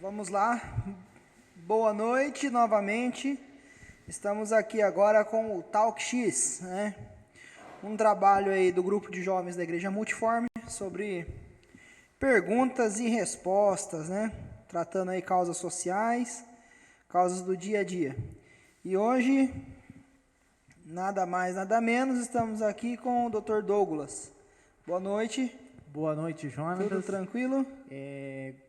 Vamos lá. Boa noite novamente. Estamos aqui agora com o Talk X, né? Um trabalho aí do grupo de jovens da Igreja Multiforme sobre perguntas e respostas, né? Tratando aí causas sociais, causas do dia a dia. E hoje, nada mais, nada menos, estamos aqui com o Dr. Douglas. Boa noite. Boa noite, Jonatas. Tudo tranquilo?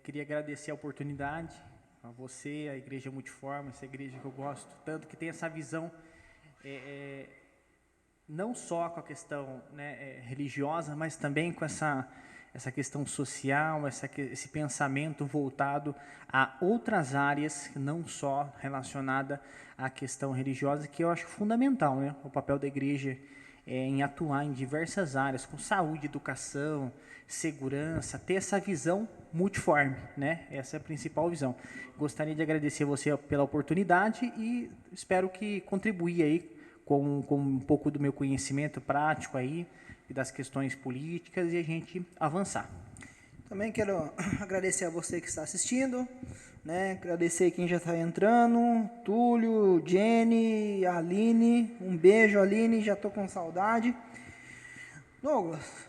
Queria agradecer a oportunidade a você, a Igreja Multiforme, essa igreja que eu gosto tanto, que tem essa visão não só com a questão religiosa, mas também com essa questão social, esse pensamento voltado a outras áreas, não só relacionada à questão religiosa, que eu acho fundamental, né? O papel da igreja em atuar em diversas áreas, com saúde, educação, segurança, ter essa visão multiforme, né? Essa é a principal visão. Gostaria de agradecer você pela oportunidade e espero que contribuir aí com um pouco do meu conhecimento prático aí e das questões políticas e a gente avançar. Também quero agradecer a você que está assistindo, né? Agradecer quem já está entrando, Túlio, Jenny, Aline, um beijo Aline, já estou com saudade. Douglas,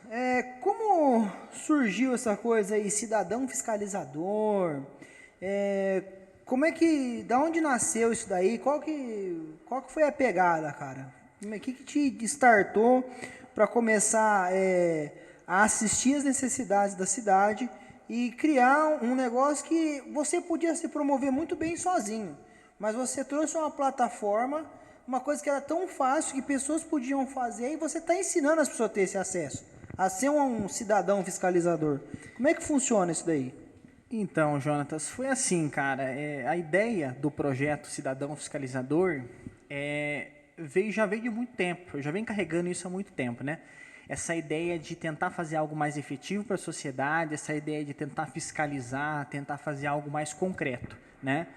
como surgiu essa coisa aí, cidadão fiscalizador? Da onde nasceu isso daí? Qual que foi a pegada, cara? O que te startou para começar a assistir às necessidades da cidade e criar um negócio que você podia se promover muito bem sozinho, mas você trouxe uma plataforma, uma coisa que era tão fácil que pessoas podiam fazer e você está ensinando as pessoas a ter esse acesso, a ser um cidadão fiscalizador. Como é que funciona isso daí? Então, Jonatas, foi assim, cara, a ideia do projeto Cidadão Fiscalizador já veio de muito tempo, eu já venho carregando isso há muito tempo, né? Essa ideia de tentar fazer algo mais efetivo para a sociedade, essa ideia de tentar fiscalizar, tentar fazer algo mais concreto, né?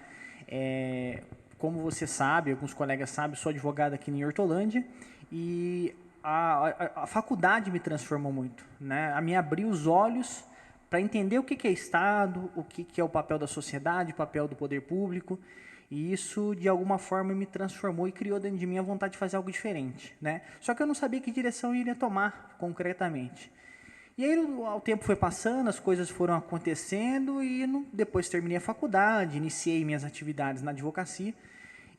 Como você sabe, alguns colegas sabem, sou advogado aqui em Hortolândia e a faculdade me transformou muito, né? A me abriu os olhos para entender o que é Estado, o que é o papel da sociedade, o papel do poder público. E isso, de alguma forma, me transformou e criou dentro de mim a vontade de fazer algo diferente, né? Só que eu não sabia que direção eu iria tomar concretamente. E aí, o tempo foi passando, as coisas foram acontecendo e depois terminei a faculdade, iniciei minhas atividades na advocacia.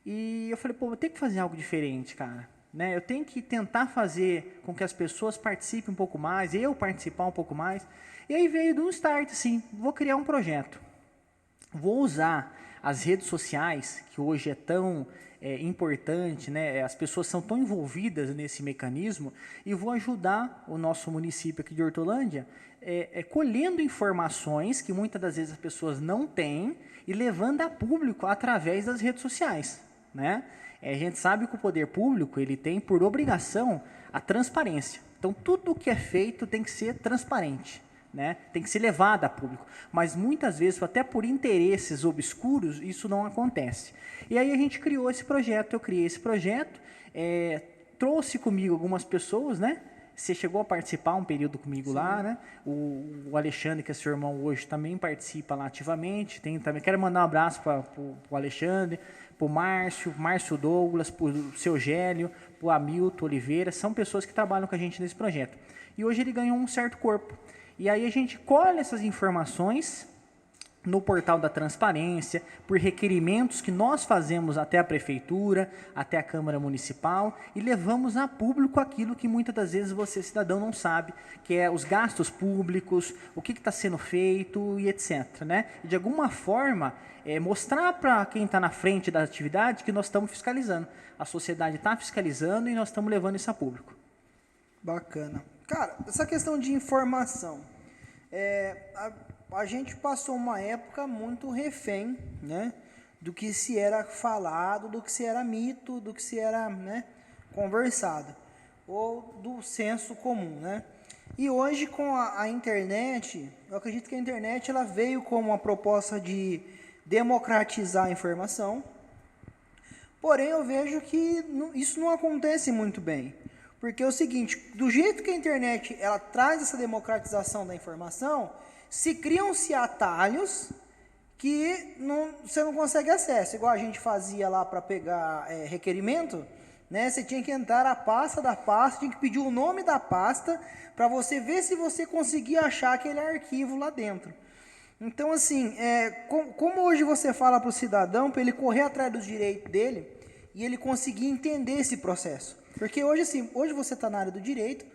E eu falei, vou ter que fazer algo diferente, cara. Né? Eu tenho que tentar fazer com que as pessoas participem um pouco mais, eu participar um pouco mais. E aí veio de um start, assim, vou criar um projeto. Vou usar as redes sociais, que hoje é tão importante, né? As pessoas são tão envolvidas nesse mecanismo, e vou ajudar o nosso município aqui de Hortolândia colhendo informações que muitas das vezes as pessoas não têm e levando a público através das redes sociais, né? A gente sabe que o poder público ele tem por obrigação a transparência. Então, tudo o que é feito tem que ser transparente. Né? Tem que ser levado a público, mas muitas vezes, até por interesses obscuros, isso não acontece. E aí a gente criou esse projeto, eu criei esse projeto, trouxe comigo algumas pessoas, né? Você chegou a participar um período comigo. Sim. Lá, né? O Alexandre, que é seu irmão hoje, também participa lá ativamente. Também quero mandar um abraço para o Alexandre, para o Márcio Douglas, para o seu Gélio, para o Hamilton Oliveira, são pessoas que trabalham com a gente nesse projeto. E hoje ele ganhou um certo corpo. E aí a gente colhe essas informações no portal da transparência, por requerimentos que nós fazemos até a prefeitura, até a Câmara Municipal, e levamos a público aquilo que muitas das vezes você, cidadão, não sabe, que é os gastos públicos, o que está sendo feito e etc. Né? E de alguma forma, mostrar para quem está na frente da atividade que nós estamos fiscalizando. A sociedade está fiscalizando e nós estamos levando isso a público. Bacana. Cara, essa questão de informação, a gente passou uma época muito refém, né, do que se era falado, do que se era mito, do que se era, né, conversado, ou do senso comum, né? E hoje com a internet, eu acredito que a internet ela veio como uma proposta de democratizar a informação, porém eu vejo que isso não acontece muito bem. Porque é o seguinte, do jeito que a internet ela traz essa democratização da informação, se criam-se atalhos que você não consegue acesso, igual a gente fazia lá para pegar requerimento, né? Você tinha que entrar a pasta da pasta, tinha que pedir o nome da pasta para você ver se você conseguia achar aquele arquivo lá dentro. Então, assim, como hoje você fala para o cidadão, para ele correr atrás dos direitos dele e ele conseguir entender esse processo? Porque hoje, assim, hoje você está na área do direito,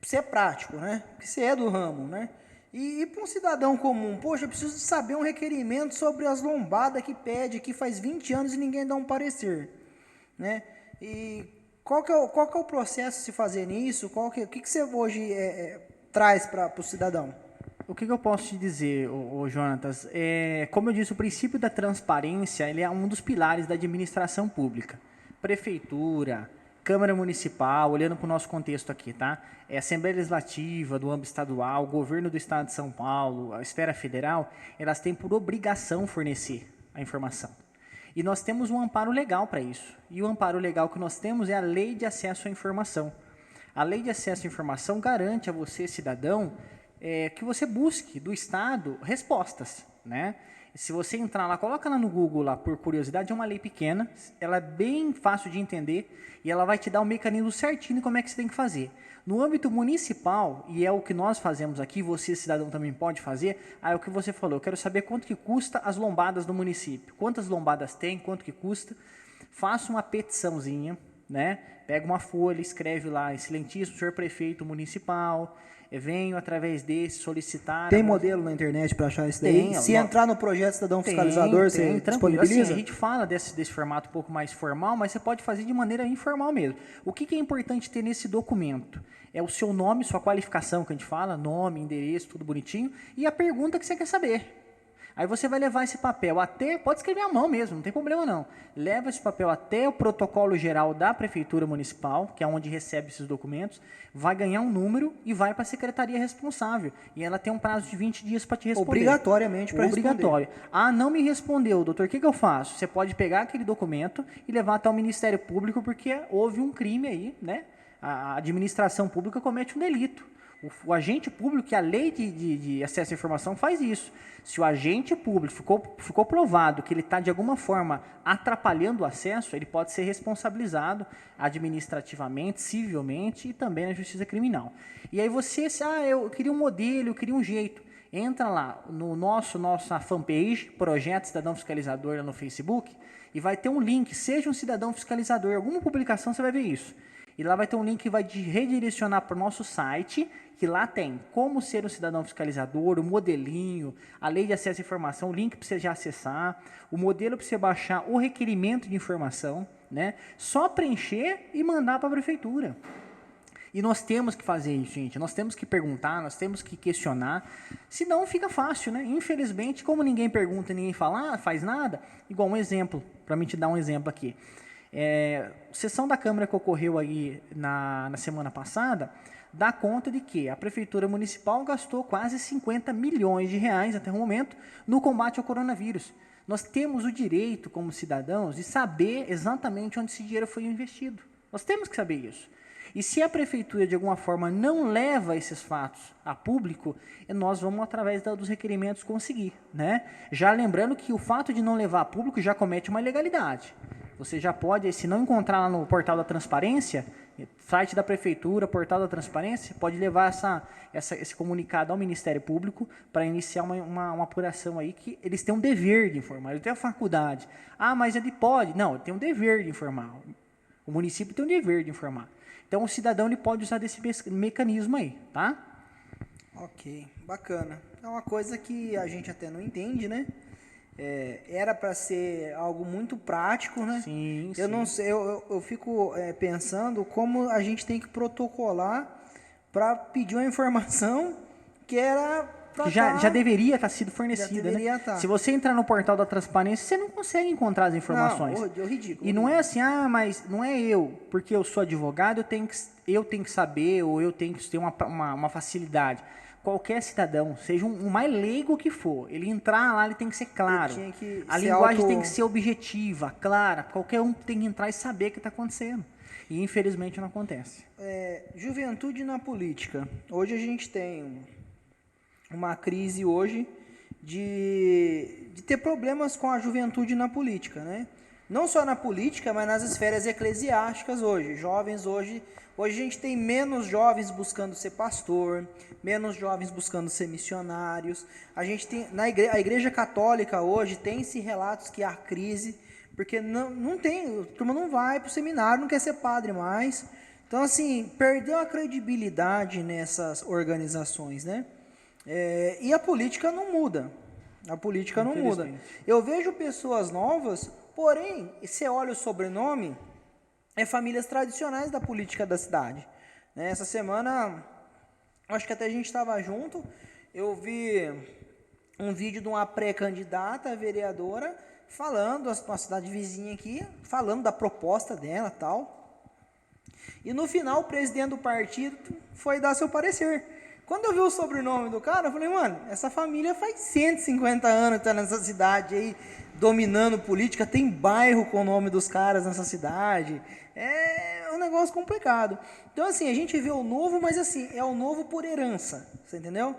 você é prático, né? Porque você é do ramo, né? E para um cidadão comum, poxa, eu preciso saber um requerimento sobre as lombadas que pede aqui faz 20 anos e ninguém dá um parecer, né? E qual que é o processo de se fazer nisso? O que você hoje traz para o cidadão? O que eu posso te dizer, Jonatas? Como eu disse, o princípio da transparência ele é um dos pilares da administração pública. Prefeitura, Câmara Municipal, olhando para o nosso contexto aqui, tá? Assembleia Legislativa do âmbito estadual, Governo do Estado de São Paulo, a esfera federal, elas têm por obrigação fornecer a informação. E nós temos um amparo legal para isso. E o amparo legal que nós temos é a Lei de Acesso à Informação. A Lei de Acesso à Informação garante a você, cidadão, que você busque do Estado respostas, né? Se você entrar lá, coloca lá no Google, lá, por curiosidade, é uma lei pequena, ela é bem fácil de entender e ela vai te dar o mecanismo certinho de como é que você tem que fazer. No âmbito municipal, e é o que nós fazemos aqui, você, cidadão, também pode fazer, é o que você falou, eu quero saber quanto que custa as lombadas do município, quantas lombadas tem, quanto que custa, faça uma petiçãozinha, né? Pega uma folha, escreve lá, excelentíssimo senhor prefeito municipal, venho através desse solicitar... Tem modelo na internet para achar isso daí? Tem. Se entrar no projeto Cidadão Fiscalizador, você disponibiliza? Assim, a gente fala desse formato um pouco mais formal, mas você pode fazer de maneira informal mesmo. O que é importante ter nesse documento? É o seu nome, sua qualificação, que a gente fala, nome, endereço, tudo bonitinho, e a pergunta que você quer saber. Aí você vai levar esse papel até, pode escrever à mão mesmo, não tem problema não. Leva esse papel até o protocolo geral da Prefeitura Municipal, que é onde recebe esses documentos, vai ganhar um número e vai para a secretaria responsável. E ela tem um prazo de 20 dias para te responder. Obrigatoriamente para responder. Obrigatório. Ah, não me respondeu, doutor, o que eu faço? Você pode pegar aquele documento e levar até o Ministério Público, porque houve um crime aí, né? A administração pública comete um delito. O agente público, que a lei de acesso à informação faz isso. Se o agente público ficou provado que ele está, de alguma forma, atrapalhando o acesso, ele pode ser responsabilizado administrativamente, civilmente e também na justiça criminal. E aí você, eu queria um modelo, eu queria um jeito. Entra lá no nossa fanpage, Projeto Cidadão Fiscalizador, lá no Facebook, e vai ter um link, seja um cidadão fiscalizador, alguma publicação você vai ver isso. E lá vai ter um link que vai te redirecionar para o nosso site, que lá tem como ser um cidadão fiscalizador, o modelinho, a lei de acesso à informação, o link para você já acessar, o modelo para você baixar, o requerimento de informação, né? Só preencher e mandar para a prefeitura. E nós temos que fazer isso, gente. Nós temos que perguntar, nós temos que questionar, senão fica fácil, né? Infelizmente, como ninguém pergunta, ninguém faz nada, igual um exemplo, para mim te dar um exemplo aqui. Sessão da Câmara que ocorreu aí na semana passada, dá conta de que a Prefeitura Municipal gastou quase 50 milhões de reais até o momento no combate ao coronavírus. Nós temos o direito, como cidadãos, de saber exatamente onde esse dinheiro foi investido. Nós temos que saber isso. E se a Prefeitura, de alguma forma, não leva esses fatos a público, nós vamos, através dos requerimentos, conseguir, né? Já lembrando que o fato de não levar a público já comete uma ilegalidade. Você já pode, se não encontrar lá no portal da transparência, site da Prefeitura, portal da transparência, pode levar esse comunicado ao Ministério Público para iniciar uma apuração aí que eles têm um dever de informar, eles têm a faculdade. Ah, mas ele pode? Não, ele tem um dever de informar. O município tem um dever de informar. Então, o cidadão ele pode usar desse mecanismo aí, tá? Ok, bacana. É uma coisa que a gente até não entende, né? Era para ser algo muito prático, né? Sim, eu não sei, eu fico pensando como a gente tem que protocolar para pedir uma informação que era já deveria estar sido fornecida, né? Tá. Se você entrar no portal da transparência, você não consegue encontrar as informações. Não, ridículo. E não é assim, mas não é eu, porque eu sou advogado, eu tenho que saber, ou eu tenho que ter uma facilidade. Qualquer cidadão, seja o mais leigo que for, ele entrar lá, ele tem que ser claro. A linguagem tem que ser objetiva, clara. Qualquer um tem que entrar e saber o que está acontecendo. E, infelizmente, não acontece. Juventude na política. Hoje a gente tem uma crise hoje de ter problemas com a juventude na política, né? Não só na política, mas nas esferas eclesiásticas hoje. Jovens hoje a gente tem menos jovens buscando ser pastor, menos jovens buscando ser missionários. A gente tem a igreja católica hoje tem-se relatos que há crise, porque não tem, a turma não vai para o seminário, não quer ser padre mais. Então, assim, perdeu a credibilidade nessas organizações, né? E a política não muda. A política não muda. Eu vejo pessoas novas, porém, você olha o sobrenome, famílias tradicionais da política da cidade. Né? Essa semana, acho que até a gente estava junto, eu vi um vídeo de uma pré-candidata vereadora falando, uma cidade vizinha aqui, falando da proposta dela e tal. E no final, o presidente do partido foi dar seu parecer. Quando eu vi o sobrenome do cara, eu falei, mano, essa família faz 150 anos que está nessa cidade aí, dominando política, tem bairro com o nome dos caras nessa cidade. É um negócio complicado. Então, assim, a gente vê o novo, mas assim, é o novo por herança, você entendeu?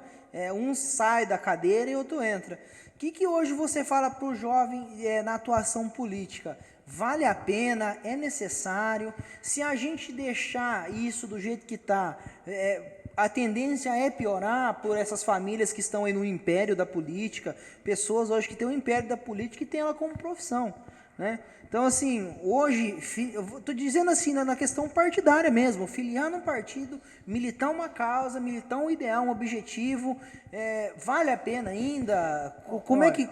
Um sai da cadeira e outro entra. O que hoje você fala para o jovem na atuação política? Vale a pena? É necessário? Se a gente deixar isso do jeito que está, a tendência é piorar por essas famílias que estão aí no império da política, pessoas hoje que têm o império da política e têm ela como profissão, né? Então, assim, hoje, eu estou dizendo assim, na questão partidária mesmo, filiar num partido, militar uma causa, militar um ideal, um objetivo, vale a pena ainda?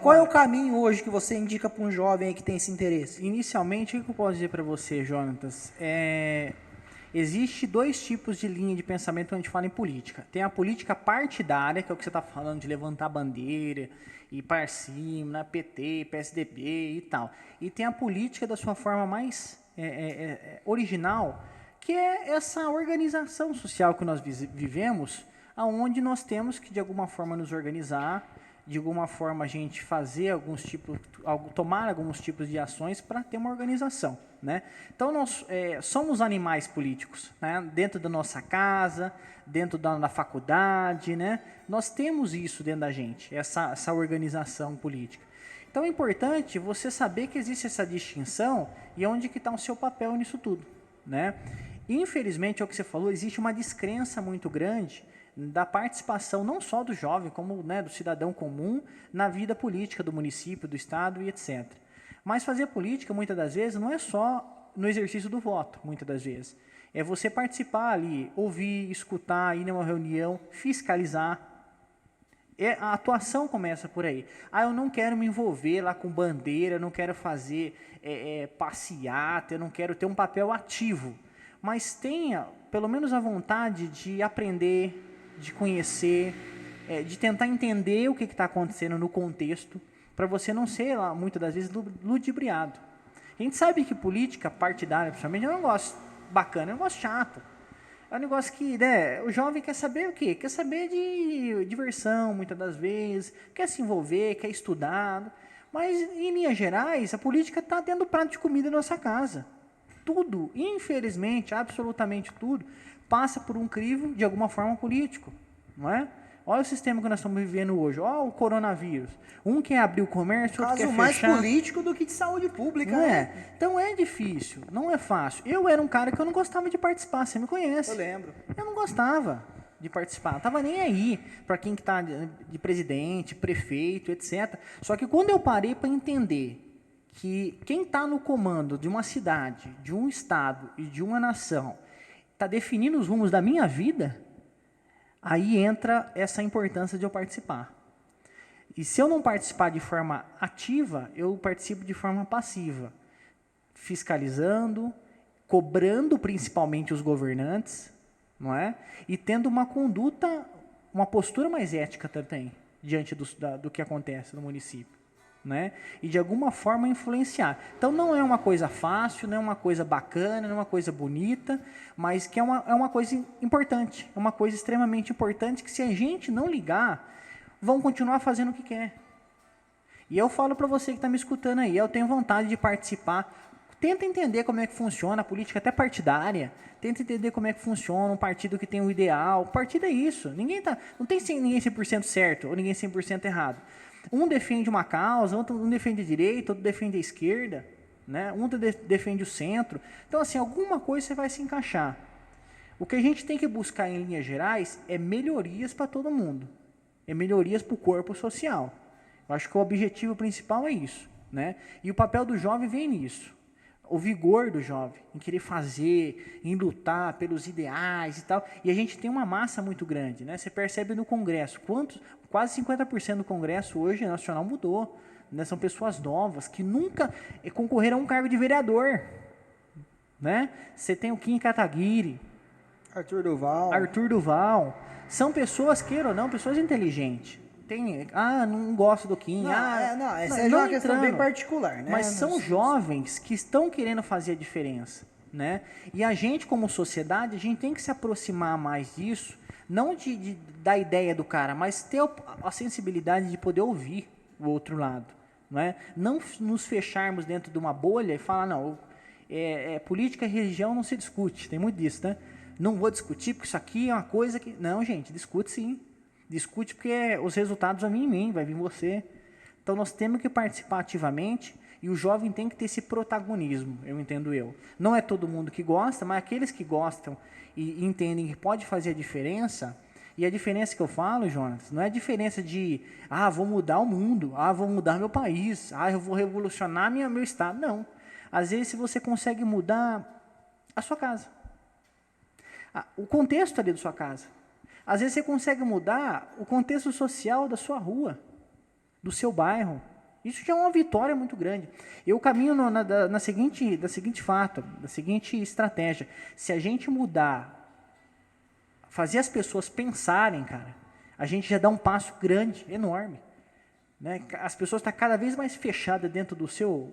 Qual é o caminho hoje que você indica para um jovem aí que tem esse interesse? Inicialmente, o que eu posso dizer para você, Jonatas? Existe dois tipos de linha de pensamento quando a gente fala em política. Tem a política partidária, que é o que você está falando, de levantar bandeira, ir para cima, PT, PSDB e tal. E tem a política da sua forma mais original, que é essa organização social que nós vivemos, onde nós temos que, de alguma forma, nos organizar, de alguma forma a gente fazer tomar alguns tipos de ações para ter uma organização, né? Então nós somos animais políticos, né? Dentro da nossa casa, dentro da faculdade, né? Nós temos isso dentro da gente, essa organização política. Então é importante você saber que existe essa distinção e onde que está o seu papel nisso tudo, né? Infelizmente, é o que você falou, existe uma descrença muito grande da participação não só do jovem, como, né, do cidadão comum na vida política do município, do estado e etc. Mas fazer política, muitas das vezes, não é só no exercício do voto, muitas das vezes. É você participar ali, ouvir, escutar, ir numa reunião, fiscalizar. A atuação começa por aí. Eu não quero me envolver lá com bandeira, eu não quero fazer passeata, eu não quero ter um papel ativo. Mas tenha, pelo menos, a vontade de aprender, de conhecer, de tentar entender o que está acontecendo no contexto, para você não ser, muitas das vezes, ludibriado. A gente sabe que política partidária, principalmente, é um negócio bacana, é um negócio chato. É um negócio que, né, o jovem quer saber o quê? Quer saber de diversão, muitas das vezes, quer se envolver, quer estudar. Mas, em linhas gerais, a política está dentro do prato de comida da nossa casa. Tudo, infelizmente, absolutamente tudo, passa por um crivo, de alguma forma, político, não é? Olha o sistema que nós estamos vivendo hoje, olha o coronavírus. Um quer abrir o comércio, outro quer fechar. Caso mais político do que de saúde pública, não né? É? Então é difícil, não é fácil. Eu era um cara que eu não gostava de participar, você me conhece. Eu lembro. Eu não gostava de participar, não estava nem aí para quem que está de presidente, prefeito, etc. Só que quando eu parei para entender que quem está no comando de uma cidade, de um estado e de uma nação está definindo os rumos da minha vida, aí entra essa importância de eu participar. E se eu não participar de forma ativa, eu participo de forma passiva, fiscalizando, cobrando principalmente os governantes, não é? E tendo uma conduta, uma postura mais ética também, diante do que acontece no município. Né? E de alguma forma influenciar. Então não é uma coisa fácil, não é uma coisa bacana, não é uma coisa bonita, mas que é uma coisa importante, é uma coisa extremamente importante que se a gente não ligar, vão continuar fazendo o que quer. E eu falo para você que está me escutando aí, eu tenho vontade de participar, tenta entender como é que funciona a política até partidária, tenta entender como é que funciona um partido que tem um ideal, partido é isso, não tem ninguém 100% certo ou ninguém 100% errado. Um defende uma causa, outro um defende a direita, outro defende a esquerda, né? Um defende o centro. Então, assim, alguma coisa você vai se encaixar. O que a gente tem que buscar em linhas gerais é melhorias para todo mundo. É melhorias para o corpo social. Eu acho que o objetivo principal é isso, né? E o papel do jovem vem nisso. O vigor do jovem, em querer fazer, em lutar pelos ideais e tal. E a gente tem uma massa muito grande, né? Você percebe no Congresso, quase 50% do Congresso hoje nacional mudou, né? São pessoas novas que nunca concorreram a um cargo de vereador, né? Você tem o Kim Kataguiri, Arthur Duval. São pessoas, queira ou não, pessoas inteligentes. Não gosto do Kim. Essa é uma questão bem particular, né? Mas são jovens que estão querendo fazer a diferença, né? E a gente, como sociedade, a gente tem que se aproximar mais disso, não da ideia do cara, mas ter a sensibilidade de poder ouvir o outro lado, né? Não nos fecharmos dentro de uma bolha e falar, não, política e religião não se discute, tem muito disso, né? Não vou discutir porque isso aqui é uma coisa que... Não, gente, discute sim. Discute porque os resultados vão vir em mim, vai vir em você. Então, nós temos que participar ativamente e o jovem tem que ter esse protagonismo, eu entendo eu. Não é todo mundo que gosta, mas aqueles que gostam e entendem que pode fazer a diferença, e a diferença que eu falo, Jonas, não é a diferença de, vou mudar o mundo, vou mudar meu país, eu vou revolucionar meu estado. Não. Às vezes, você consegue mudar a sua casa. O contexto ali da sua casa. Às vezes você consegue mudar o contexto social da sua rua, do seu bairro. Isso já é uma vitória muito grande. Eu caminho da seguinte estratégia. Se a gente mudar, fazer as pessoas pensarem, cara, a gente já dá um passo grande, enorme. Né? As pessoas estão cada vez mais fechadas dentro do seu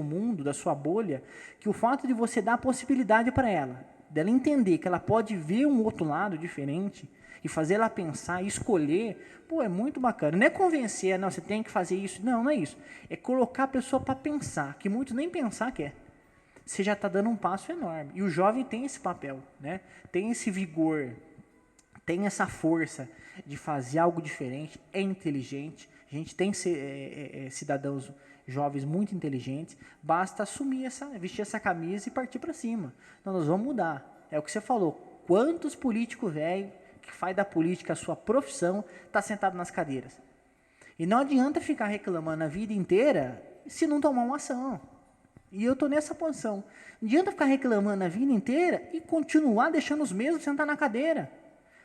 mundo, da sua bolha, que o fato de você dar a possibilidade para ela, dela entender que ela pode ver um outro lado diferente, e fazer ela pensar, escolher, é muito bacana. Não é convencer, não, você tem que fazer isso. Não, não é isso. É colocar a pessoa para pensar, que muitos nem pensar quer. Você já está dando um passo enorme. E o jovem tem esse papel, né? Tem esse vigor, tem essa força de fazer algo diferente, é inteligente. A gente tem cidadãos jovens muito inteligentes. Basta vestir essa camisa e partir para cima. Então, nós vamos mudar. É o que você falou. Quantos políticos velhos que faz da política a sua profissão, está sentado nas cadeiras. E não adianta ficar reclamando a vida inteira se não tomar uma ação. E eu estou nessa posição. Não adianta ficar reclamando a vida inteira e continuar deixando os mesmos sentar na cadeira.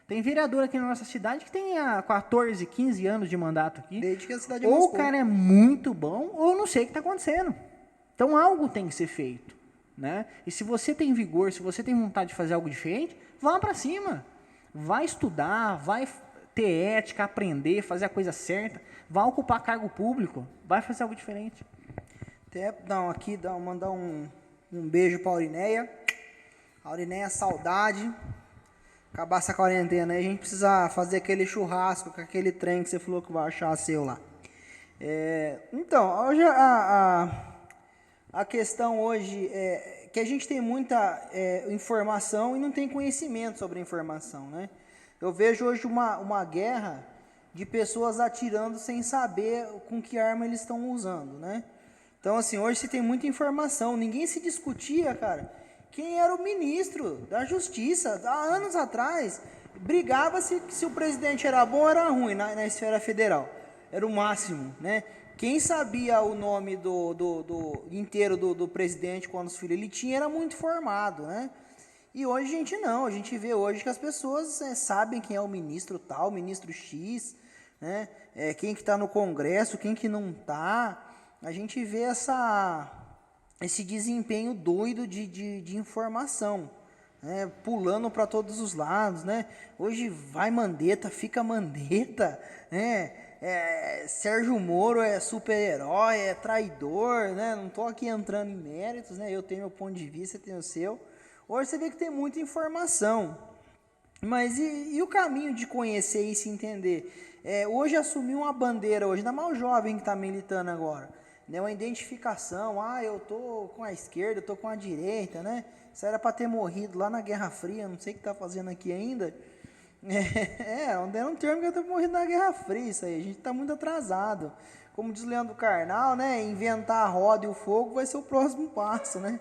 Tem vereador aqui na nossa cidade que tem 14, 15 anos de mandato aqui. Desde que a cidade ou o cara é muito bom, ou eu não sei o que está acontecendo. Então algo tem que ser feito, né? E se você tem vigor, se você tem vontade de fazer algo diferente, vá para cima. Vai estudar, vai ter ética, aprender, fazer a coisa certa, vai ocupar cargo público, vai fazer algo diferente. Mandar um beijo para a Aurinéia. Aurinéia, saudade. Acabar essa quarentena aí, a gente precisa fazer aquele churrasco com aquele trem que você falou que vai achar seu lá. Então, hoje a questão hoje é que a gente tem muita informação e não tem conhecimento sobre a informação, né? Eu vejo hoje uma guerra de pessoas atirando sem saber com que arma eles estão usando, né? Então, assim, hoje se tem muita informação, ninguém se discutia, cara, quem era o ministro da Justiça. Há anos atrás, brigava-se se o presidente era bom ou era ruim na esfera federal. Era o máximo, né? Quem sabia o nome inteiro do presidente, quantos filhos ele tinha, era muito formado, né? E hoje a gente não, a gente vê hoje que as pessoas sabem quem é o ministro tal, o ministro X, né? Quem que está no Congresso, quem que não está. A gente vê esse desempenho doido de informação, né? Pulando para todos os lados, né? Hoje vai Mandetta, fica Mandetta, né? Sérgio Moro é super-herói, é traidor, né? Não estou aqui entrando em méritos, né? Eu tenho meu ponto de vista, você tem o seu. Hoje você vê que tem muita informação, mas e o caminho de conhecer e se entender? Hoje assumir uma bandeira, hoje, ainda mais o jovem que está militando agora, né? Uma identificação, eu estou com a esquerda, eu estou com a direita, né? Isso era para ter morrido lá na Guerra Fria, não sei o que está fazendo aqui ainda. É um termo que eu tô morrendo na Guerra Fria, isso aí. A gente tá muito atrasado. Como diz o Leandro Carnal, né? Inventar a roda e o fogo vai ser o próximo passo, né?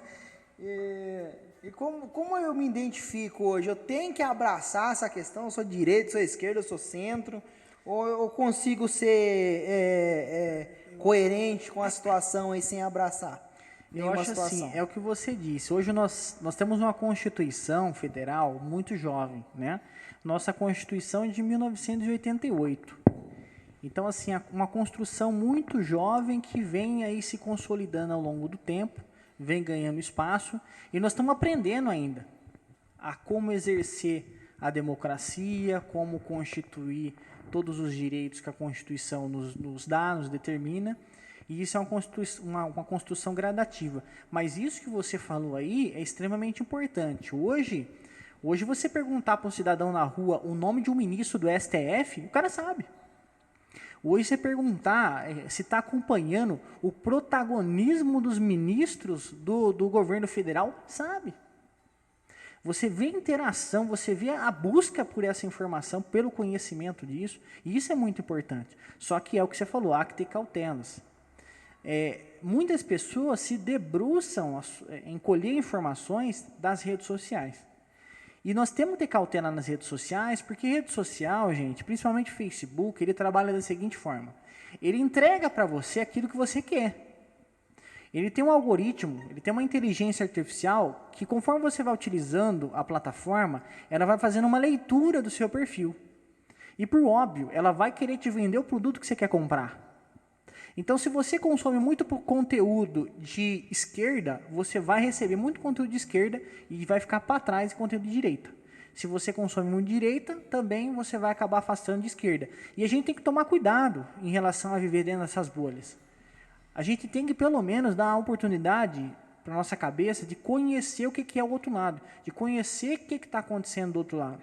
E como eu me identifico hoje? Eu tenho que abraçar essa questão? Eu sou direita, sou esquerda, eu sou centro? Ou eu consigo ser coerente com a situação aí sem abraçar Eu nenhuma acho situação? assim, é o que você disse. Hoje nós temos uma Constituição Federal muito jovem, né? Nossa Constituição é de 1988. Então, assim, uma construção muito jovem que vem aí se consolidando ao longo do tempo, vem ganhando espaço, e nós estamos aprendendo ainda a como exercer a democracia, como constituir todos os direitos que a Constituição nos dá, nos determina, e isso é uma construção gradativa. Mas isso que você falou aí é extremamente importante. Hoje você perguntar para um cidadão na rua o nome de um ministro do STF, o cara sabe. Hoje você perguntar se está acompanhando o protagonismo dos ministros do governo federal, sabe. Você vê a interação, você vê a busca por essa informação, pelo conhecimento disso, e isso é muito importante. Só que é o que você falou, há que ter cautelas. Muitas pessoas se debruçam em colher informações das redes sociais. E nós temos que ter cautela nas redes sociais, porque rede social, gente, principalmente Facebook, ele trabalha da seguinte forma. Ele entrega para você aquilo que você quer. Ele tem um algoritmo, ele tem uma inteligência artificial que, conforme você vai utilizando a plataforma, ela vai fazendo uma leitura do seu perfil. E, por óbvio, ela vai querer te vender o produto que você quer comprar. Então, se você consome muito conteúdo de esquerda, você vai receber muito conteúdo de esquerda e vai ficar para trás de conteúdo de direita. Se você consome muito de direita, também você vai acabar afastando de esquerda. E a gente tem que tomar cuidado em relação a viver dentro dessas bolhas. A gente tem que, pelo menos, dar a oportunidade para a nossa cabeça de conhecer o que é o outro lado, de conhecer o que está acontecendo do outro lado,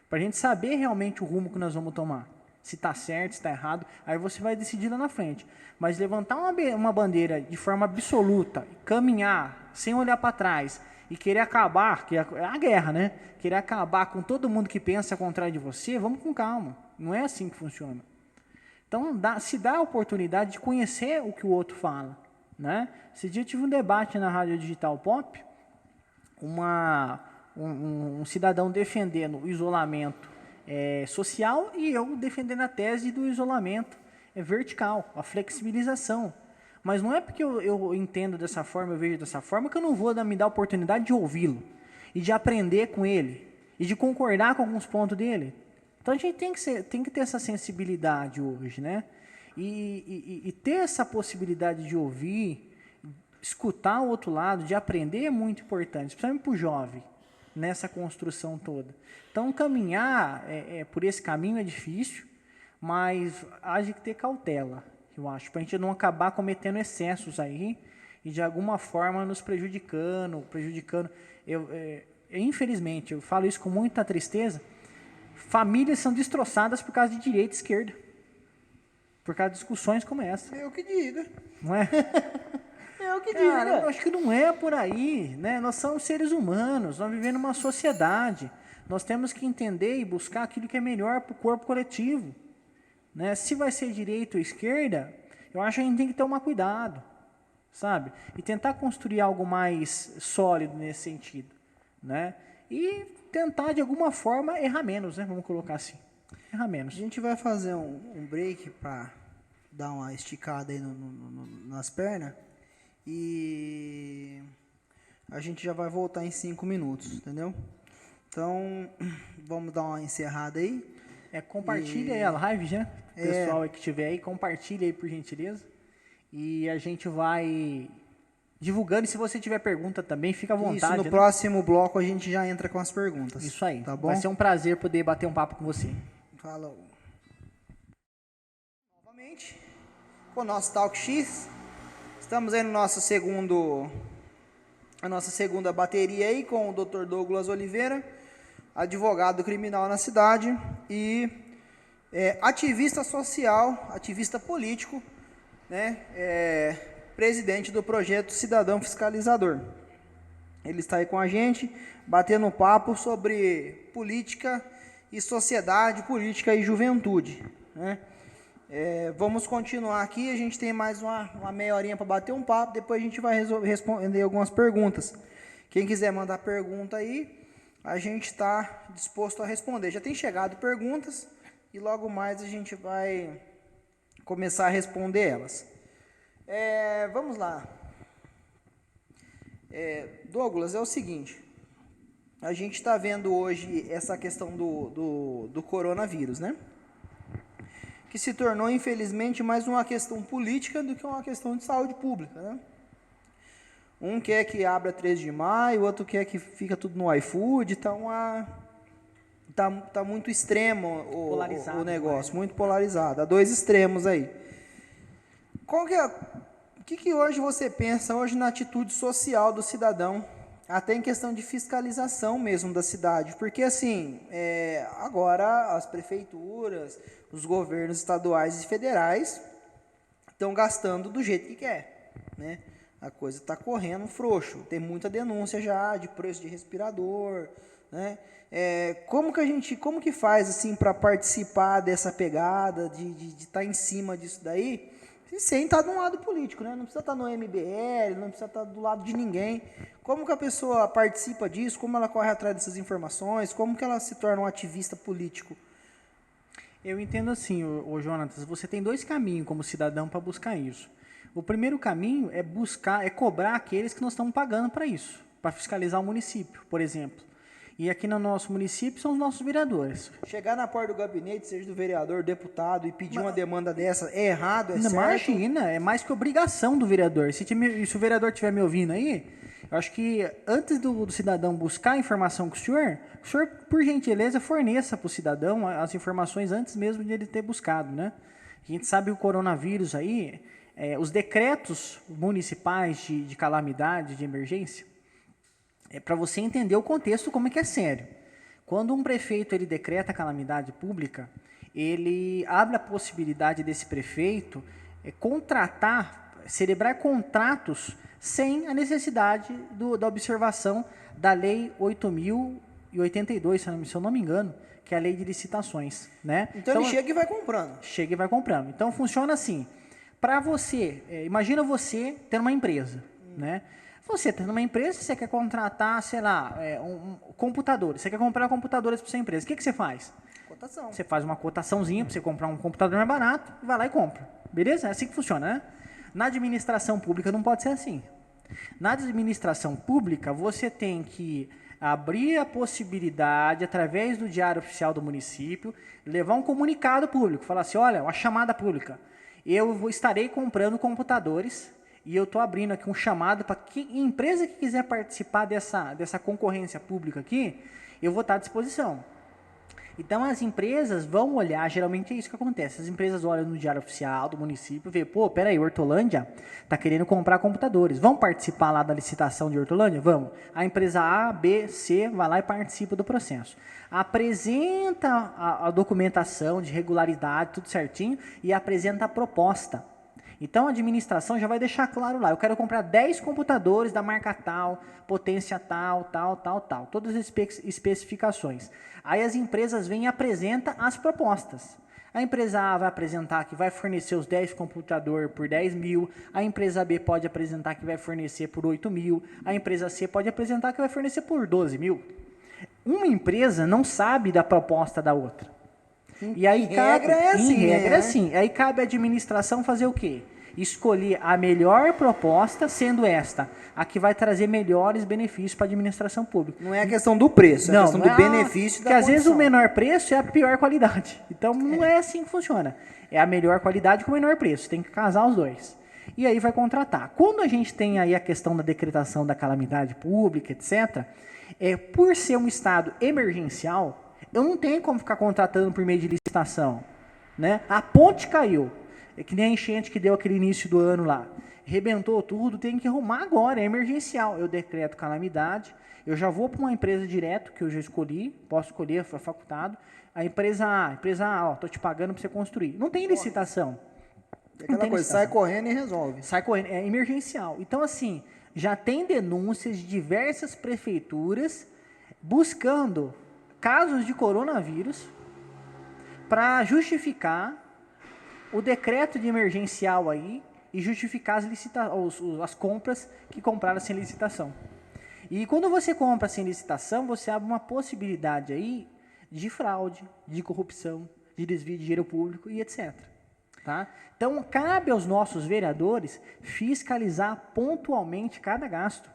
para a gente saber realmente o rumo que nós vamos tomar. Se está certo, se está errado, aí você vai decidir lá na frente. Mas levantar uma bandeira de forma absoluta, caminhar sem olhar para trás e querer acabar, que é a guerra, né? Querer acabar com todo mundo que pensa contrário de você, vamos com calma. Não é assim que funciona. Então, se dá a oportunidade de conhecer o que o outro fala, né? Esse dia eu tive um debate na Rádio Digital Pop, um cidadão defendendo o isolamento social e eu defendendo a tese do isolamento vertical, a flexibilização. Mas não é porque eu entendo dessa forma, eu vejo dessa forma, que eu não vou me dar a oportunidade de ouvi-lo e de aprender com ele e de concordar com alguns pontos dele. Então a gente tem que ter essa sensibilidade hoje, né? E ter essa possibilidade de ouvir, escutar o outro lado, de aprender é muito importante, especialmente para o jovem, nessa construção toda. Então caminhar por esse caminho é difícil, mas há de ter cautela, eu acho, para a gente não acabar cometendo excessos aí e de alguma forma nos prejudicando. Infelizmente, eu falo isso com muita tristeza, famílias são destroçadas por causa de direita e esquerda, por causa de discussões como essa. Eu que diga. Não é? Eu que Cara, diga. eu acho que não é por aí, né? Nós somos seres humanos, nós vivemos numa sociedade, nós temos que entender e buscar aquilo que é melhor para o corpo coletivo. Né? Se vai ser direita ou esquerda, eu acho que a gente tem que tomar cuidado, sabe? E tentar construir algo mais sólido nesse sentido, né? E tentar, de alguma forma, errar menos, né? Vamos colocar assim, errar menos. A gente vai fazer um break para dar uma esticada aí nas pernas e a gente já vai voltar em 5 minutos, entendeu? Então, vamos dar uma encerrada aí. Compartilha aí a live, né? O pessoal aí que estiver aí, compartilha aí por gentileza. E a gente vai divulgando. E se você tiver pergunta também, fica à vontade. Isso, no próximo bloco a gente já entra com as perguntas. Isso aí. Tá bom? Vai ser um prazer poder bater um papo com você. Falou. Novamente, com o nosso Talk X. Estamos aí no nosso a nossa segunda bateria aí com o Dr. Douglas Oliveira, advogado criminal na cidade e ativista social, ativista político, né? Presidente do projeto Cidadão Fiscalizador. Ele está aí com a gente, batendo um papo sobre política e Sociedade, Política e Juventude, né? Vamos continuar aqui, a gente tem mais uma meia horinha para bater um papo, depois a gente vai responder algumas perguntas. Quem quiser mandar pergunta aí, a gente está disposto a responder. Já tem chegado perguntas e logo mais a gente vai começar a responder elas. Vamos lá. Douglas, é o seguinte, a gente está vendo hoje essa questão do coronavírus, né? Que se tornou, infelizmente, mais uma questão política do que uma questão de saúde pública, né? Um quer que abra 13 de maio, o outro quer que fica tudo no iFood, tá muito extremo o negócio, muito polarizado, há dois extremos aí. O que hoje você pensa hoje na atitude social do cidadão, até em questão de fiscalização mesmo da cidade? Porque assim, agora as prefeituras, os governos estaduais e federais estão gastando do jeito que quer, né? A coisa está correndo frouxo, tem muita denúncia já de preço de respirador, né? Como que faz assim para participar dessa pegada, de estar em cima disso daí, sem estar de um lado político, né? Não precisa estar no MBL, não precisa estar do lado de ninguém. Como que a pessoa participa disso? Como ela corre atrás dessas informações? Como que ela se torna um ativista político? Eu entendo assim, Jonatas, você tem dois caminhos como cidadão para buscar isso. O primeiro caminho é cobrar aqueles que nós estamos pagando para isso, para fiscalizar o município, por exemplo. E aqui no nosso município são os nossos vereadores. Chegar na porta do gabinete, seja do vereador, deputado, e pedir uma demanda dessa, é errado, certo? Imagina, é mais que obrigação do vereador. Se o vereador estiver me ouvindo aí, eu acho que antes do cidadão buscar a informação com o senhor, por gentileza, forneça para o cidadão as informações antes mesmo de ele ter buscado, né? A gente sabe que o coronavírus aí, os decretos municipais de calamidade, de emergência, para você entender o contexto como é que é sério. Quando um prefeito ele decreta calamidade pública, ele abre a possibilidade desse prefeito celebrar contratos sem a necessidade da observação da Lei 8.082, se eu não me engano, que é a Lei de Licitações, né? Então ele chega e vai comprando. Chega e vai comprando. Então funciona assim. Para você, imagina você ter uma empresa, né? Você tendo uma empresa, você quer contratar, sei lá, computadores. Você quer comprar computadores para sua empresa. O que você faz? Cotação. Você faz uma cotaçãozinha para você comprar um computador mais barato, vai lá e compra. Beleza? É assim que funciona, né? Na administração pública não pode ser assim. Na administração pública, você tem que abrir a possibilidade, através do Diário Oficial do município, levar um comunicado público. Falar assim, olha, uma chamada pública. Eu estarei comprando computadores e eu estou abrindo aqui um chamado para que empresa que quiser participar dessa concorrência pública aqui, eu vou estar à disposição. Então, as empresas vão olhar, geralmente é isso que acontece, as empresas olham no Diário Oficial do município e vê, peraí, Hortolândia está querendo comprar computadores, vamos participar lá da licitação de Hortolândia? Vamos. A empresa A, B, C vai lá e participa do processo. Apresenta a documentação de regularidade, tudo certinho, e apresenta a proposta. Então, a administração já vai deixar claro lá, eu quero comprar 10 computadores da marca tal, potência tal, todas as especificações. Aí as empresas vêm e apresentam as propostas. A empresa A vai apresentar que vai fornecer os 10 computadores por 10 mil, a empresa B pode apresentar que vai fornecer por 8 mil, a empresa C pode apresentar que vai fornecer por 12 mil. Uma empresa não sabe da proposta da outra. E aí regra é assim. Aí cabe à administração fazer o quê? Escolher a melhor proposta, sendo esta a que vai trazer melhores benefícios para a administração pública. Não é a questão do preço, é a questão do benefício da Porque às vezes o menor preço é a pior qualidade. Então não é assim que funciona. É a melhor qualidade com o menor preço. Tem que casar os dois. E aí vai contratar. Quando a gente tem aí a questão da decretação da calamidade pública, etc., por ser um estado emergencial, eu não tenho como ficar contratando por meio de licitação, né? A ponte caiu, é que nem a enchente que deu aquele início do ano lá, rebentou tudo, tem que arrumar agora, é emergencial. Eu decreto calamidade, eu já vou para uma empresa direto, que eu já escolhi, posso escolher, foi facultado, a empresa A, estou te pagando para você construir. Não tem licitação. Aquela coisa, sai correndo e resolve. Sai correndo, é emergencial. Então, assim, já tem denúncias de diversas prefeituras buscando casos de coronavírus para justificar o decreto de emergencial aí e justificar as compras que compraram sem licitação. E quando você compra sem licitação, você abre uma possibilidade aí de fraude, de corrupção, de desvio de dinheiro público e etc. Tá? Então, cabe aos nossos vereadores fiscalizar pontualmente cada gasto.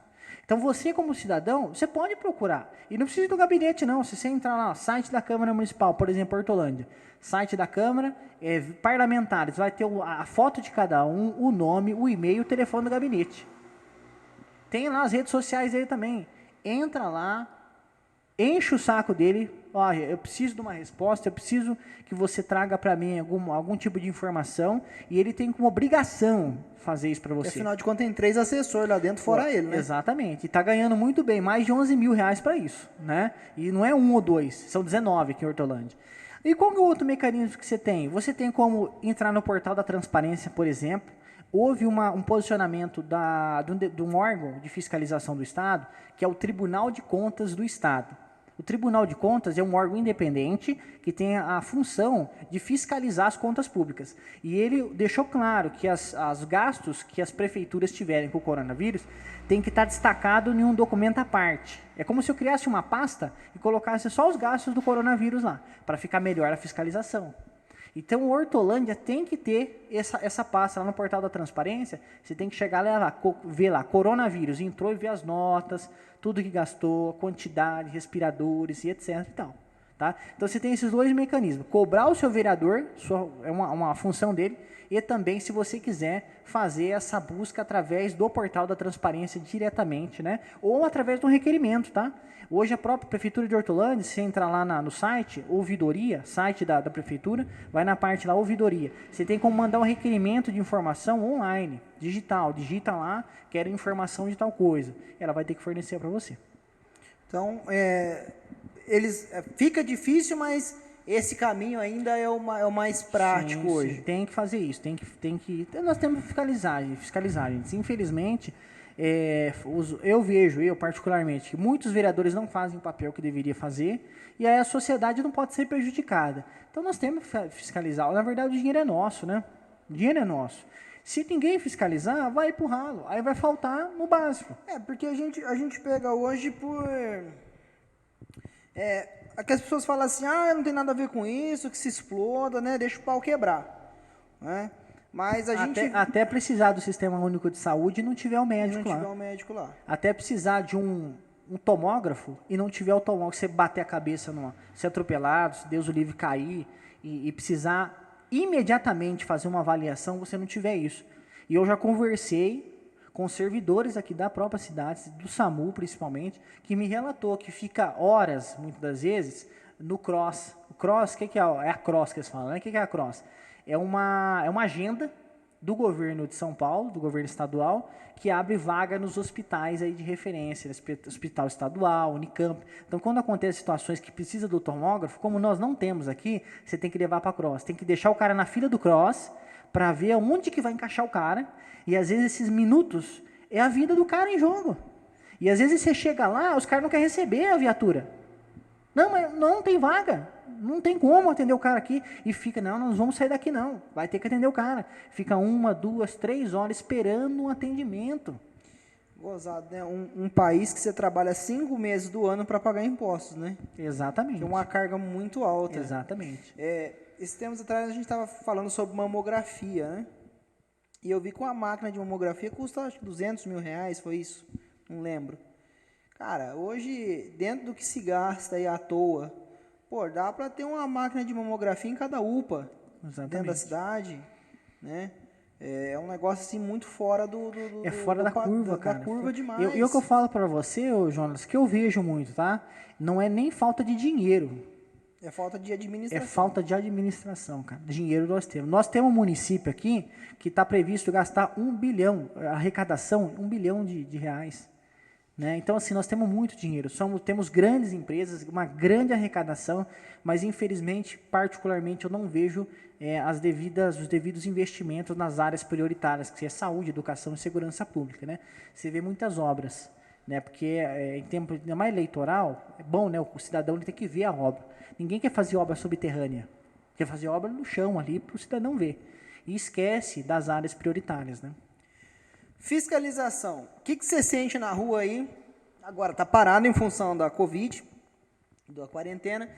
Então, você como cidadão, você pode procurar. E não precisa ir no gabinete, não. Se você entrar lá no site da Câmara Municipal, por exemplo, Hortolândia, site da Câmara, parlamentares, vai ter a foto de cada um, o nome, o e-mail, o telefone do gabinete. Tem lá as redes sociais dele também. Entra lá, enche o saco dele. Olha, eu preciso de uma resposta, eu preciso que você traga para mim algum tipo de informação. E ele tem como obrigação fazer isso para você. Afinal de contas, tem 3 assessores lá dentro, fora ele, né? Exatamente. E está ganhando muito bem, mais de 11 mil reais para isso. Né? E não é 1 ou 2, são 19 aqui em Hortolândia. E qual é o outro mecanismo que você tem? Você tem como entrar no portal da transparência, por exemplo. Houve um posicionamento de um órgão de fiscalização do Estado, que é o Tribunal de Contas do Estado. O Tribunal de Contas é um órgão independente que tem a função de fiscalizar as contas públicas. E ele deixou claro que os gastos que as prefeituras tiverem com o coronavírus tem que estar destacado em um documento à parte. É como se eu criasse uma pasta e colocasse só os gastos do coronavírus lá, para ficar melhor a fiscalização. Então, o Hortolândia tem que ter essa pasta lá no portal da transparência. Você tem que chegar lá, ver lá, coronavírus, entrou e ver as notas, tudo que gastou, quantidade, respiradores e etc. E tal, tá? Então, você tem esses 2 mecanismos. Cobrar o seu vereador, é uma função dele, e também, se você quiser, fazer essa busca através do portal da transparência diretamente, né? Ou através de um requerimento, tá? Hoje a própria Prefeitura de Hortolândia, se você entrar lá no site, ouvidoria, site da Prefeitura, vai na parte lá, ouvidoria. Você tem como mandar um requerimento de informação online, digital. Digita lá, quero informação de tal coisa. Ela vai ter que fornecer para você. Então, fica difícil, mas esse caminho ainda é o mais prático sim, hoje. Sim, tem que fazer isso. Nós temos que fiscalizar, gente. Infelizmente, eu particularmente, que muitos vereadores não fazem o papel que deveria fazer, e aí a sociedade não pode ser prejudicada. Então, nós temos que fiscalizar. Na verdade, o dinheiro é nosso, né? O dinheiro é nosso. Se ninguém fiscalizar, vai pro ralo. Aí vai faltar no básico. Porque a gente pega hoje por... que as pessoas falam assim, não tem nada a ver com isso, que se exploda, né? Deixa o pau quebrar. Né? Mas até precisar do Sistema Único de Saúde e não tiver o médico lá. Até precisar de um tomógrafo e não tiver o tomógrafo, você bater a cabeça, ser atropelado, se Deus o livre cair e precisar imediatamente fazer uma avaliação, você não tiver isso. E eu já conversei com servidores aqui da própria cidade, do SAMU principalmente, que me relatou que fica horas, muitas das vezes, no CROSS. O CROSS, o que é? É a CROSS que eles falam, né? O que é a CROSS? É uma agenda do governo de São Paulo, do governo estadual, que abre vaga nos hospitais aí de referência, Hospital Estadual, Unicamp. Então, quando acontecem situações que precisa do tomógrafo, como nós não temos aqui, você tem que levar para a CROSS. Tem que deixar o cara na fila do CROSS para ver onde que vai encaixar o cara. E, às vezes, esses minutos é a vida do cara em jogo. E, às vezes, você chega lá, os caras não querem receber a viatura. Não, mas não tem vaga. Não tem como atender o cara aqui. E fica, não, nós vamos sair daqui não. Vai ter que atender o cara. Fica 1, 2, 3 horas esperando um atendimento. Gozado, né? Um país que você trabalha 5 meses do ano para pagar impostos, né? Exatamente. Que é uma carga muito alta. Exatamente. Esses tempos atrás a gente estava falando sobre mamografia, né? E eu vi que uma máquina de mamografia custa, acho que 200 mil reais, foi isso? Não lembro. Cara, hoje, dentro do que se gasta aí à toa, dá para ter uma máquina de mamografia em cada UPA. Exatamente. Dentro da cidade, né? É um negócio assim muito fora fora da curva, cara. Da curva demais. E o que eu falo para você, Jonas, que eu vejo muito, tá? Não é nem falta de dinheiro. É falta de administração. É falta de administração, cara. Dinheiro nós temos. Nós temos um município aqui que está previsto gastar 1 bilhão, arrecadação, 1 bilhão de reais. Né? Então, assim, nós temos muito dinheiro, temos grandes empresas, uma grande arrecadação, mas, infelizmente, particularmente, eu não vejo os devidos investimentos nas áreas prioritárias, que é saúde, educação e segurança pública. Né? Você vê muitas obras né? Porque em tempo ainda mais eleitoral, é bom, né? O cidadão ele tem que ver a obra. Ninguém quer fazer obra subterrânea, quer fazer obra no chão ali para o cidadão ver. E esquece das áreas prioritárias, né? Fiscalização. O que você sente na rua aí? Agora está parado em função da Covid, da quarentena.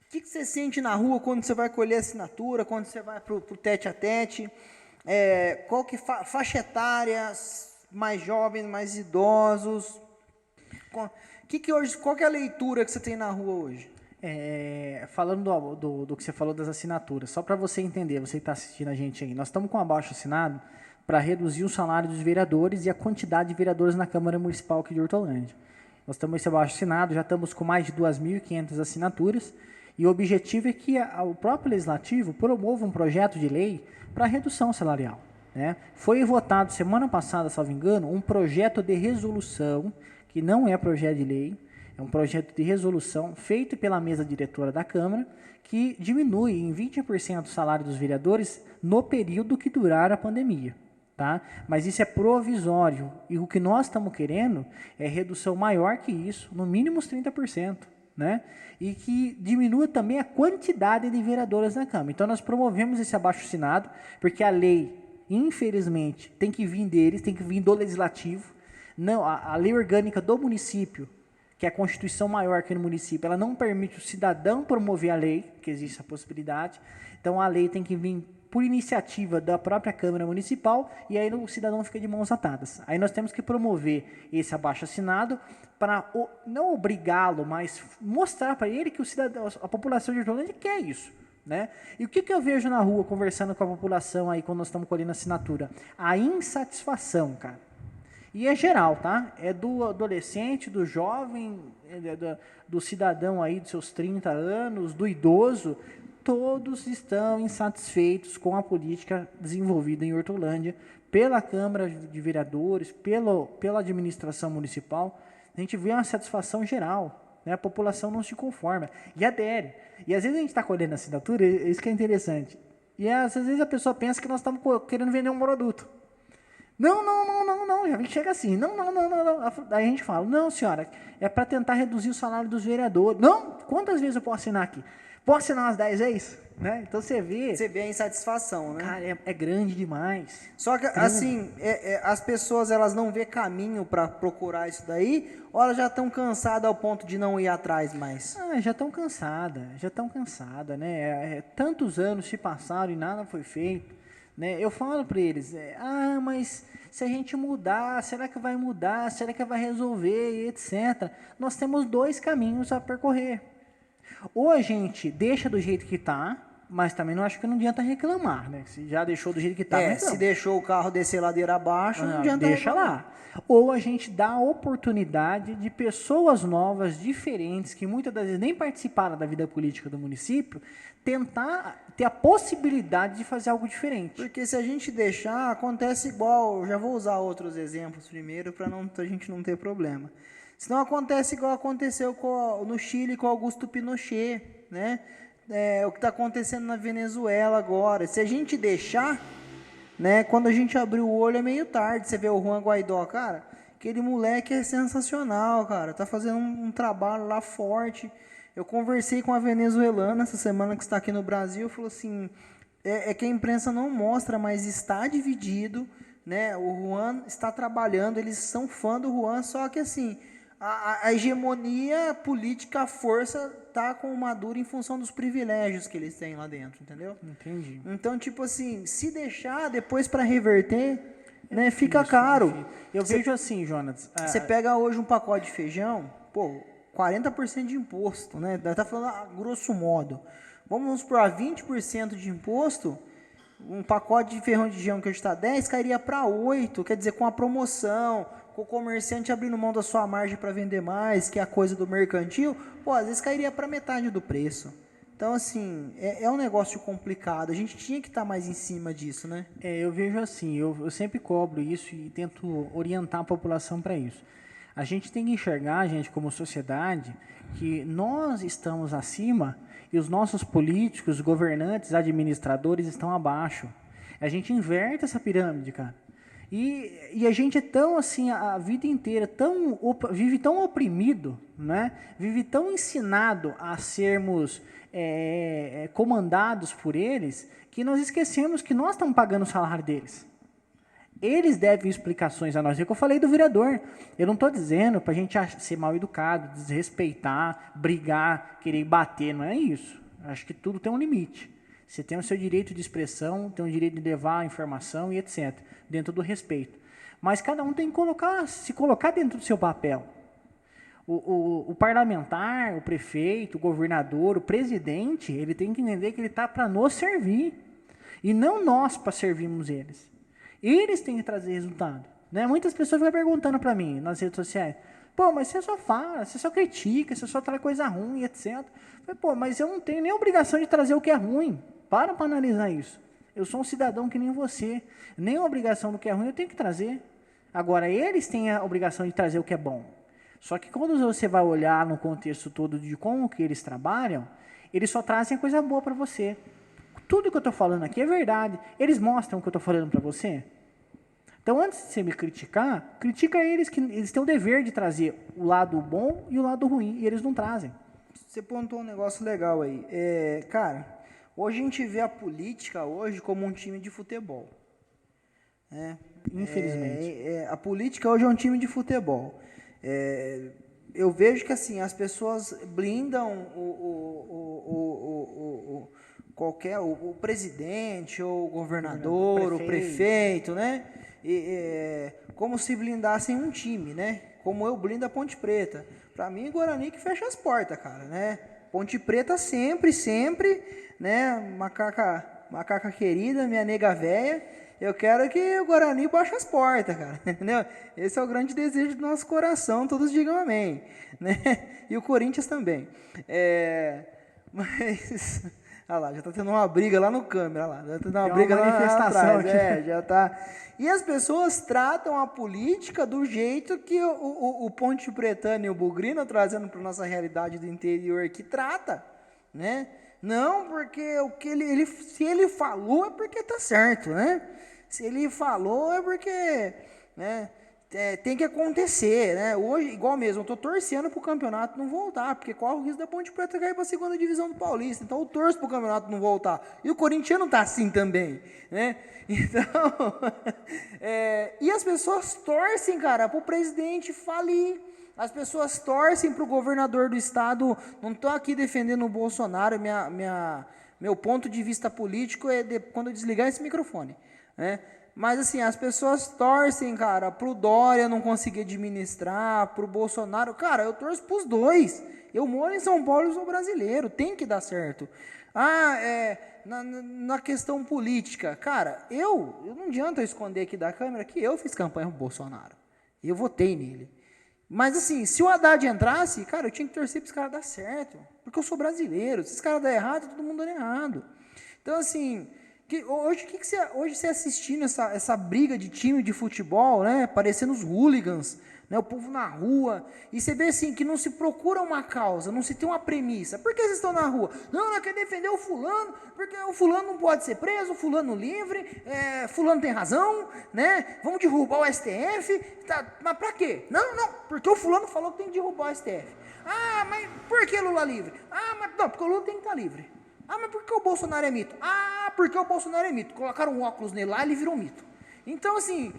O que você sente na rua quando você vai colher assinatura, quando você vai para o tete a tete? Qual que faixa etária, mais jovens, mais idosos? Qual que é a leitura que você tem na rua hoje? Falando do que você falou das assinaturas, só para você entender, você que está assistindo a gente aí, nós estamos com um abaixo-assinado para reduzir o salário dos vereadores e a quantidade de vereadores na Câmara Municipal aqui de Hortolândia. Nós estamos esse abaixo-assinado, já estamos com mais de 2.500 assinaturas, e o objetivo é que o próprio Legislativo promova um projeto de lei para redução salarial, né? Foi votado semana passada, salvo engano, um projeto de resolução, que não é projeto de lei, é um projeto de resolução feito pela mesa diretora da Câmara, que diminui em 20% o salário dos vereadores no período que durar a pandemia. Tá? Mas isso é provisório, e o que nós estamos querendo é redução maior que isso, no mínimo uns 30%, né? E que diminua também a quantidade de vereadores na Câmara. Então nós promovemos esse abaixo-assinado, porque a lei, infelizmente, tem que vir deles, tem que vir do Legislativo. Não, a lei orgânica do município, que é a Constituição maior aqui no município, ela não permite o cidadão promover a lei, que existe essa possibilidade. Então a lei tem que vir por iniciativa da própria Câmara Municipal, e aí o cidadão fica de mãos atadas. Aí nós temos que promover esse abaixo-assinado para não obrigá-lo, mas mostrar para ele que o cidadão, a população de Hortolândia quer isso, né? E o que eu vejo na rua, conversando com a população aí, quando nós estamos colhendo assinatura? A insatisfação, cara. E é geral, tá? É do adolescente, do jovem, do cidadão aí dos seus 30 anos, do idoso. Todos estão insatisfeitos com a política desenvolvida em Hortolândia pela Câmara de Vereadores, pela administração municipal. A gente vê uma satisfação geral, né? A população não se conforma e adere. E às vezes a gente está colhendo assinatura, isso que é interessante. E às vezes a pessoa pensa que nós estamos querendo vender um produto. Não, já chega assim, não. Aí a gente fala, não senhora, é para tentar reduzir o salário dos vereadores. Não, quantas vezes eu posso assinar aqui? Posso assinar umas 10 vezes? Né? Então você vê a insatisfação, né? Cara, é grande demais. Só que, assim, as pessoas elas não vê caminho para procurar isso daí, ou elas já estão cansadas ao ponto de não ir atrás mais? Já estão cansadas, né? Tantos anos se passaram e nada foi feito, né? Eu falo para eles, mas se a gente mudar, será que vai mudar? Será que vai resolver? E etc. Nós temos 2 caminhos a percorrer. Ou a gente deixa do jeito que está, mas também não acho que não adianta reclamar, né? Se já deixou do jeito que está, se deixou o carro descer ladeira abaixo, não adianta deixa reclamar. Lá. Ou a gente dá a oportunidade de pessoas novas, diferentes, que muitas das vezes nem participaram da vida política do município, tentar ter a possibilidade de fazer algo diferente. Porque se a gente deixar, acontece igual, eu já vou usar outros exemplos primeiro, para a gente não ter problema. Senão acontece igual aconteceu no Chile com Augusto Pinochet, né? O que está acontecendo na Venezuela agora. Se a gente deixar, né? Quando a gente abrir o olho é meio tarde. Você vê o Juan Guaidó, cara, aquele moleque é sensacional, cara. Tá fazendo um trabalho lá forte. Eu conversei com a venezuelana essa semana que está aqui no Brasil, falou assim, que a imprensa não mostra, mas está dividido, né? O Juan está trabalhando, eles são fã do Juan, só que assim, a hegemonia política, a força tá com o Maduro em função dos privilégios que eles têm lá dentro, entendeu? Entendi. Então, tipo assim, se deixar depois para reverter, né, fica caro. Eu vejo assim, Jonas. Você pega hoje um pacote de feijão, 40% de imposto, né? Tá falando grosso modo. Vamos por 20% de imposto, um pacote de feijão que hoje está 10 cairia para 8, quer dizer, com a promoção, com o comerciante abrindo mão da sua margem para vender mais, que é a coisa do mercantil, às vezes cairia para metade do preço. Então, assim, é um negócio complicado. A gente tinha que estar mais em cima disso, né? Eu vejo assim, eu sempre cobro isso e tento orientar a população para isso. A gente tem que enxergar, gente, como sociedade, que nós estamos acima e os nossos políticos, governantes, administradores estão abaixo. A gente inverte essa pirâmide, cara. E a gente é tão assim, a vida inteira, vive tão oprimido, né? Vive tão ensinado a sermos comandados por eles, que nós esquecemos que nós estamos pagando o salário deles. Eles devem explicações a nós. É o que eu falei do vereador. Eu não estou dizendo para a gente ser mal educado, desrespeitar, brigar, querer bater. Não é isso. Acho que tudo tem um limite. Você tem o seu direito de expressão, tem o direito de levar a informação e etc. Dentro do respeito. Mas cada um tem que se colocar dentro do seu papel. O parlamentar, o prefeito, o governador, o presidente, ele tem que entender que ele está para nos servir. E não nós para servirmos eles. Eles têm que trazer resultado. Né? Muitas pessoas ficam perguntando para mim nas redes sociais, pô, mas você só fala, você só critica, você só traz coisa ruim, etc. Pô, mas eu não tenho nem obrigação de trazer o que é ruim. Para analisar isso. Eu sou um cidadão que nem você. Nem a obrigação do que é ruim eu tenho que trazer. Agora, eles têm a obrigação de trazer o que é bom. Só que quando você vai olhar no contexto todo de como que eles trabalham, eles só trazem coisa boa para você. Tudo que eu estou falando aqui é verdade. Eles mostram o que eu estou falando para você. Então, antes de você me criticar, critica eles, que eles têm o dever de trazer o lado bom e o lado ruim, e eles não trazem. Você pontuou um negócio legal aí. Cara, hoje a gente vê a política hoje como um time de futebol. Né? Infelizmente. A política hoje é um time de futebol. Eu vejo que assim, as pessoas blindam o presidente, ou o governador, o prefeito, né? Como se blindassem um time, né? Como eu blindo a Ponte Preta. Para mim, Guarani que fecha as portas, cara, né? Ponte Preta sempre, né? Macaca querida, minha nega véia. Eu quero que o Guarani baixe as portas, cara, entendeu? Esse é o grande desejo do nosso coração, todos digam amém, né? E o Corinthians também. Mas... Olha lá, já está tendo uma briga lá no câmera, olha lá, já está tendo uma briga lá atrás, já está. E as pessoas tratam a política do jeito que o Ponte Pretano e o Bugrino, trazendo para a nossa realidade do interior aqui, trata, né? Não, porque o que se ele falou é porque está certo, né? Se ele falou é porque, né? Tem que acontecer, né? Hoje, igual mesmo, eu estou torcendo para o campeonato não voltar, porque corre o risco da Ponte Preta cair para a segunda divisão do Paulista. Então eu torço para o campeonato não voltar. E o corintiano está assim também, né? Então, e as pessoas torcem, cara, para o presidente falir. As pessoas torcem para o governador do estado. Não estou aqui defendendo o Bolsonaro. Meu ponto de vista político é quando eu desligar esse microfone, né? Mas assim, as pessoas torcem, cara, pro Dória não conseguir administrar, pro Bolsonaro. Cara, eu torço pros dois. Eu moro em São Paulo e sou brasileiro, tem que dar certo. Na questão política, cara, não adianta eu esconder aqui da câmera que eu fiz campanha pro Bolsonaro. Eu votei nele. Mas assim, se o Haddad entrasse, cara, eu tinha que torcer para os caras dar certo. Porque eu sou brasileiro. Se os caras der errado, todo mundo dando errado. Então, assim... Hoje você assistindo essa briga de time de futebol, né, parecendo os hooligans, né, o povo na rua, e você vê assim que não se procura uma causa, não se tem uma premissa. Por que vocês estão na rua? Não quer defender o fulano, porque o fulano não pode ser preso, o fulano livre, fulano tem razão, né? Vamos derrubar o STF, mas para quê? Não, porque o fulano falou que tem que derrubar o STF. Mas por que Lula livre? Mas não, porque o Lula tem que estar livre. Mas por que o Bolsonaro é mito? Porque o Bolsonaro é mito. Colocaram um óculos nele lá e ele virou mito. Então, assim,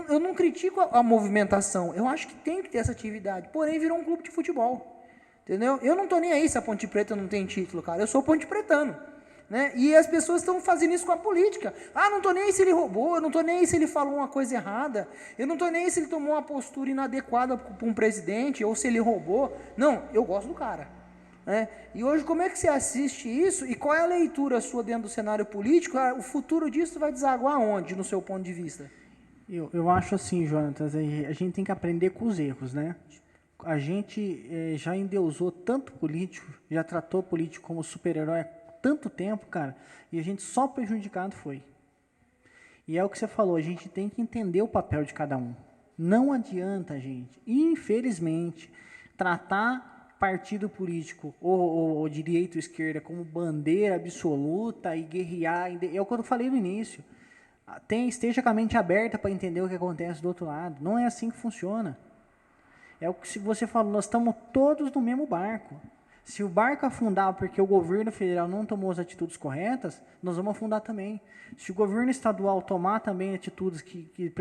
eu não critico a movimentação. Eu acho que tem que ter essa atividade. Porém, virou um clube de futebol. Entendeu? Eu não estou nem aí se a Ponte Preta não tem título, cara. Eu sou ponte pretano. Né? E as pessoas estão fazendo isso com a política. Não estou nem aí se ele roubou, eu não estou nem aí se ele falou uma coisa errada, eu não estou nem aí se ele tomou uma postura inadequada para um presidente, ou se ele roubou. Não, eu gosto do cara. E hoje, como é que você assiste isso e qual é a leitura sua dentro do cenário político? O futuro disso vai desaguar aonde, no seu ponto de vista? Eu acho assim, Jonatas, a gente tem que aprender com os erros, né? A gente já endeusou tanto político, já tratou político como super-herói há tanto tempo, cara, e a gente só prejudicado foi. E é o que você falou, a gente tem que entender o papel de cada um. Não adianta, gente, infelizmente, tratar partido político, ou direita ou esquerda, como bandeira absoluta e guerrear. É o que eu falei no início. esteja com a mente aberta para entender o que acontece do outro lado. Não é assim que funciona. É o que se você falou, nós estamos todos no mesmo barco. Se o barco afundar porque o governo federal não tomou as atitudes corretas, nós vamos afundar também. Se o governo estadual tomar também atitudes que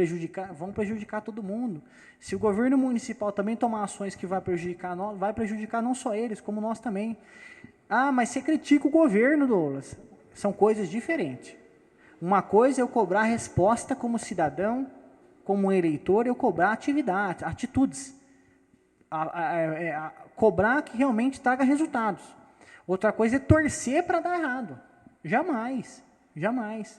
vão prejudicar todo mundo. Se o governo municipal também tomar ações que vai prejudicar não só eles, como nós também. Ah, mas você critica o governo, Douglas. São coisas diferentes. Uma coisa é eu cobrar resposta como cidadão, como eleitor, eu cobrar atitudes. Cobrar que realmente traga resultados. Outra coisa é torcer para dar errado. Jamais. Jamais.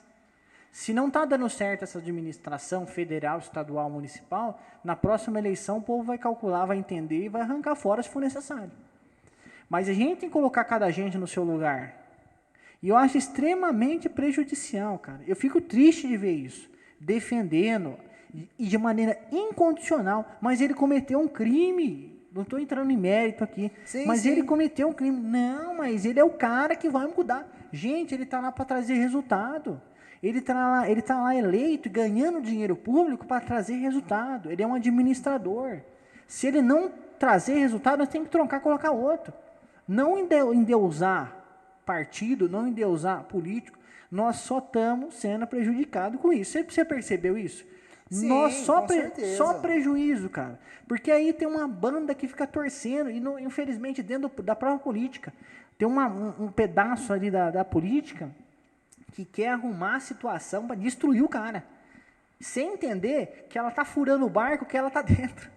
Se não está dando certo essa administração federal, estadual, municipal, na próxima eleição o povo vai calcular, vai entender e vai arrancar fora se for necessário. Mas a gente tem que colocar cada gente no seu lugar. E eu acho extremamente prejudicial, cara. Eu fico triste de ver isso. Defendendo e de maneira incondicional. Mas ele cometeu um crime. Não estou entrando em mérito aqui. Sim, mas sim. ele cometeu um crime. Não, mas ele é o cara que vai mudar. Gente, ele está lá para trazer resultado. Ele tá lá eleito, ganhando dinheiro público para trazer resultado. Ele é um administrador. Se ele não trazer resultado, nós temos que trocar e colocar outro. Não endeusar partido, não endeusar político. Nós só estamos sendo prejudicados com isso. Você percebeu isso? Sim, Nós só prejuízo, cara. Porque aí tem uma banda que fica torcendo, e infelizmente dentro da própria política, tem um pedaço ali da política que quer arrumar a situação para destruir o cara. Sem entender que ela está furando o barco que ela está dentro.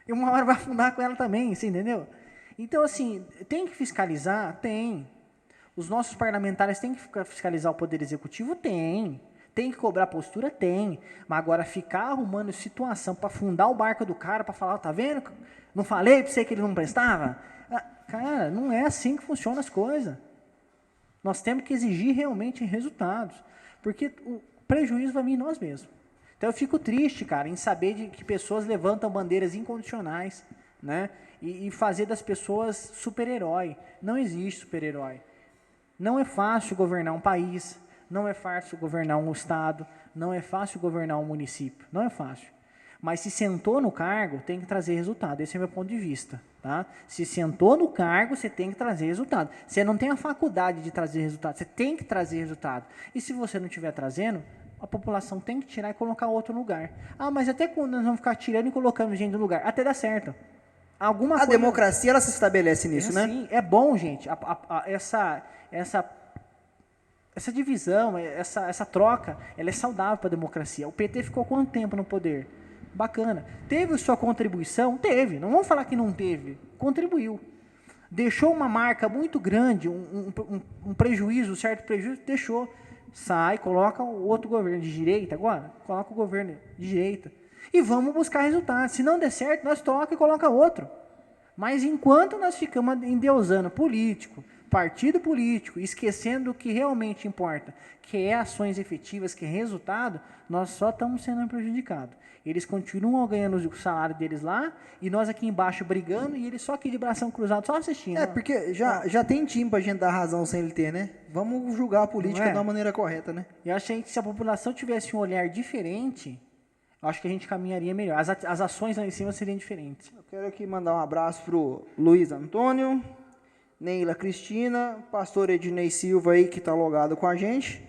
E uma hora vai afundar com ela também, você entendeu? Então, assim, tem que fiscalizar? Tem. Os nossos parlamentares têm que fiscalizar o Poder Executivo? Tem. Tem que cobrar postura? Tem. Mas agora ficar arrumando situação para afundar o barco do cara, para falar, tá vendo? Não falei para você que ele não prestava? Cara, não é assim que funcionam as coisas. Nós temos que exigir realmente resultados. Porque o prejuízo vai vir em nós mesmos. Então eu fico triste, cara, em saber que pessoas levantam bandeiras incondicionais, né? E fazer das pessoas super-herói. Não existe super-herói. Não é fácil governar um país, não é fácil governar um estado, não é fácil governar um município, não é fácil. Mas se sentou no cargo, tem que trazer resultado. Esse é o meu ponto de vista. Tá? Se sentou no cargo, você tem que trazer resultado. Você não tem a faculdade de trazer resultado, você tem que trazer resultado. E se você não estiver trazendo, a população tem que tirar e colocar outro lugar. Ah, mas até quando nós vamos ficar tirando e colocando gente no lugar? Até dá certo. A democracia, ela se estabelece nisso, né? Sim, é bom, gente. Essa divisão, essa troca, ela é saudável para a democracia. O PT ficou quanto tempo no poder? Bacana. Teve sua contribuição? Teve. Não vamos falar que não teve. Contribuiu. Deixou uma marca muito grande, um prejuízo, um certo prejuízo, deixou. Sai, coloca o outro governo de direita agora, coloca o governo de direita. E vamos buscar resultados. Se não der certo, nós troca e coloca outro. Mas enquanto nós ficamos endeusando político, partido político, esquecendo o que realmente importa, que é ações efetivas, que é resultado, nós só estamos sendo prejudicados. Eles continuam ganhando o salário deles lá, e nós aqui embaixo brigando, e eles só aqui de bração cruzado, só assistindo. Porque já tem time pra gente dar razão sem ele ter, né? Vamos julgar a política da maneira correta, né? Eu achei que se a população tivesse um olhar diferente, eu acho que a gente caminharia melhor. As ações lá em cima seriam diferentes. Eu quero aqui mandar um abraço pro Luiz Antônio, Neila Cristina, pastor Ednei Silva aí, que está logado com a gente.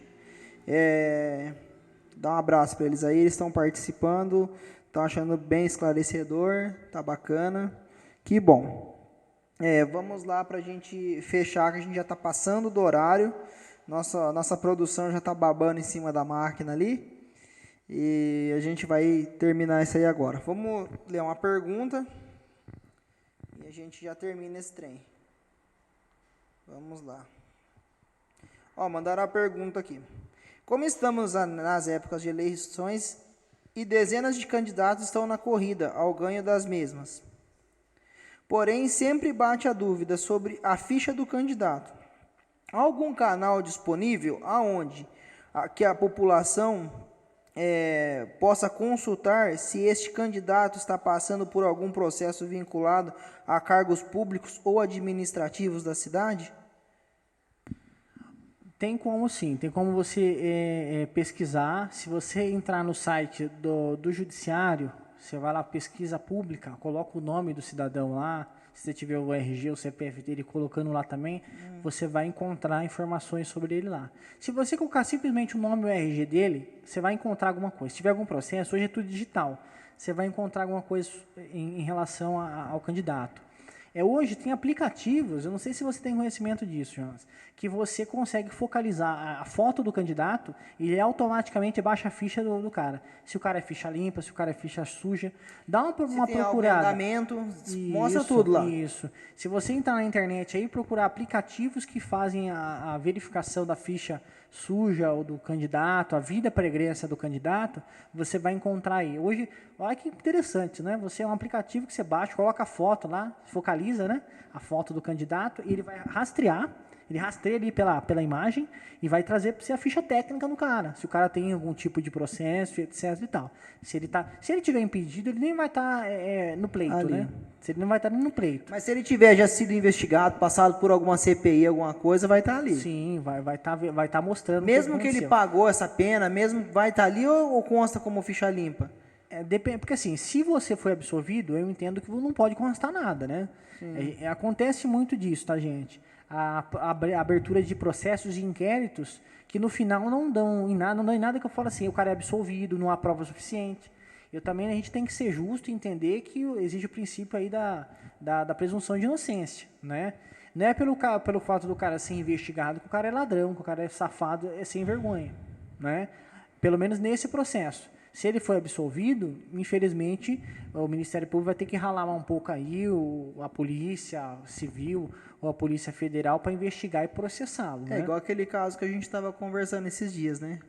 Dá um abraço para eles aí, eles estão participando, estão achando bem esclarecedor, tá bacana. Que bom. Vamos lá para a gente fechar, que a gente já está passando do horário. Nossa produção já está babando em cima da máquina ali. E a gente vai terminar isso aí agora. Vamos ler uma pergunta e a gente já termina esse trem. Vamos lá. Mandaram a pergunta aqui. Como estamos nas épocas de eleições e dezenas de candidatos estão na corrida ao ganho das mesmas. Porém, sempre bate a dúvida sobre a ficha do candidato. Há algum canal disponível aonde que a população possa consultar se este candidato está passando por algum processo vinculado a cargos públicos ou administrativos da cidade? Tem como sim, tem como você pesquisar. Se você entrar no site do Judiciário, você vai lá, pesquisa pública, coloca o nome do cidadão lá, se você tiver o RG, o CPF dele, colocando lá também, você vai encontrar informações sobre ele lá. Se você colocar simplesmente o nome e o RG dele, você vai encontrar alguma coisa. Se tiver algum processo, hoje é tudo digital, você vai encontrar alguma coisa em relação ao candidato. Hoje tem aplicativos, eu não sei se você tem conhecimento disso, Jonas, que você consegue focalizar a foto do candidato e ele automaticamente baixa a ficha do cara. Se o cara é ficha limpa, se o cara é ficha suja, dá uma procurada. Mostra tudo lá. Isso. Se você entrar na internet aí e procurar aplicativos que fazem a verificação da ficha suja ou do candidato, a vida pregressa do candidato, você vai encontrar aí. Hoje, olha que interessante, né? Você é um aplicativo que você baixa, coloca a foto lá, focaliza, né? A foto do candidato e ele vai rastrear, ele rastreia ali pela imagem e vai trazer para você a ficha técnica do cara. Se o cara tem algum tipo de processo, etc e tal. Se ele tiver impedido, ele nem vai estar no pleito, ali, né? Se ele não vai estar no pleito. Mas se ele tiver já sido investigado, passado por alguma CPI, alguma coisa, vai estar ali. Sim, vai estar mostrando. Mesmo que ele pagou essa pena, mesmo vai estar ali ou consta como ficha limpa? Depende, porque assim, se você foi absolvido, eu entendo que não pode constar nada, né? Acontece muito disso, tá, gente? A abertura de processos e inquéritos que no final não dão em nada que eu falo assim, o cara é absolvido, não há prova suficiente. A gente tem que ser justo e entender que existe o princípio aí da presunção de inocência, né? Não é pelo fato do cara ser investigado que o cara é ladrão, que o cara é safado, é sem vergonha, né? Pelo menos nesse processo. Se ele foi absolvido, infelizmente, o Ministério Público vai ter que ralar um pouco aí a Polícia Civil ou a Polícia Federal para investigar e processá-lo. Né? Igual aquele caso que a gente estava conversando esses dias, né?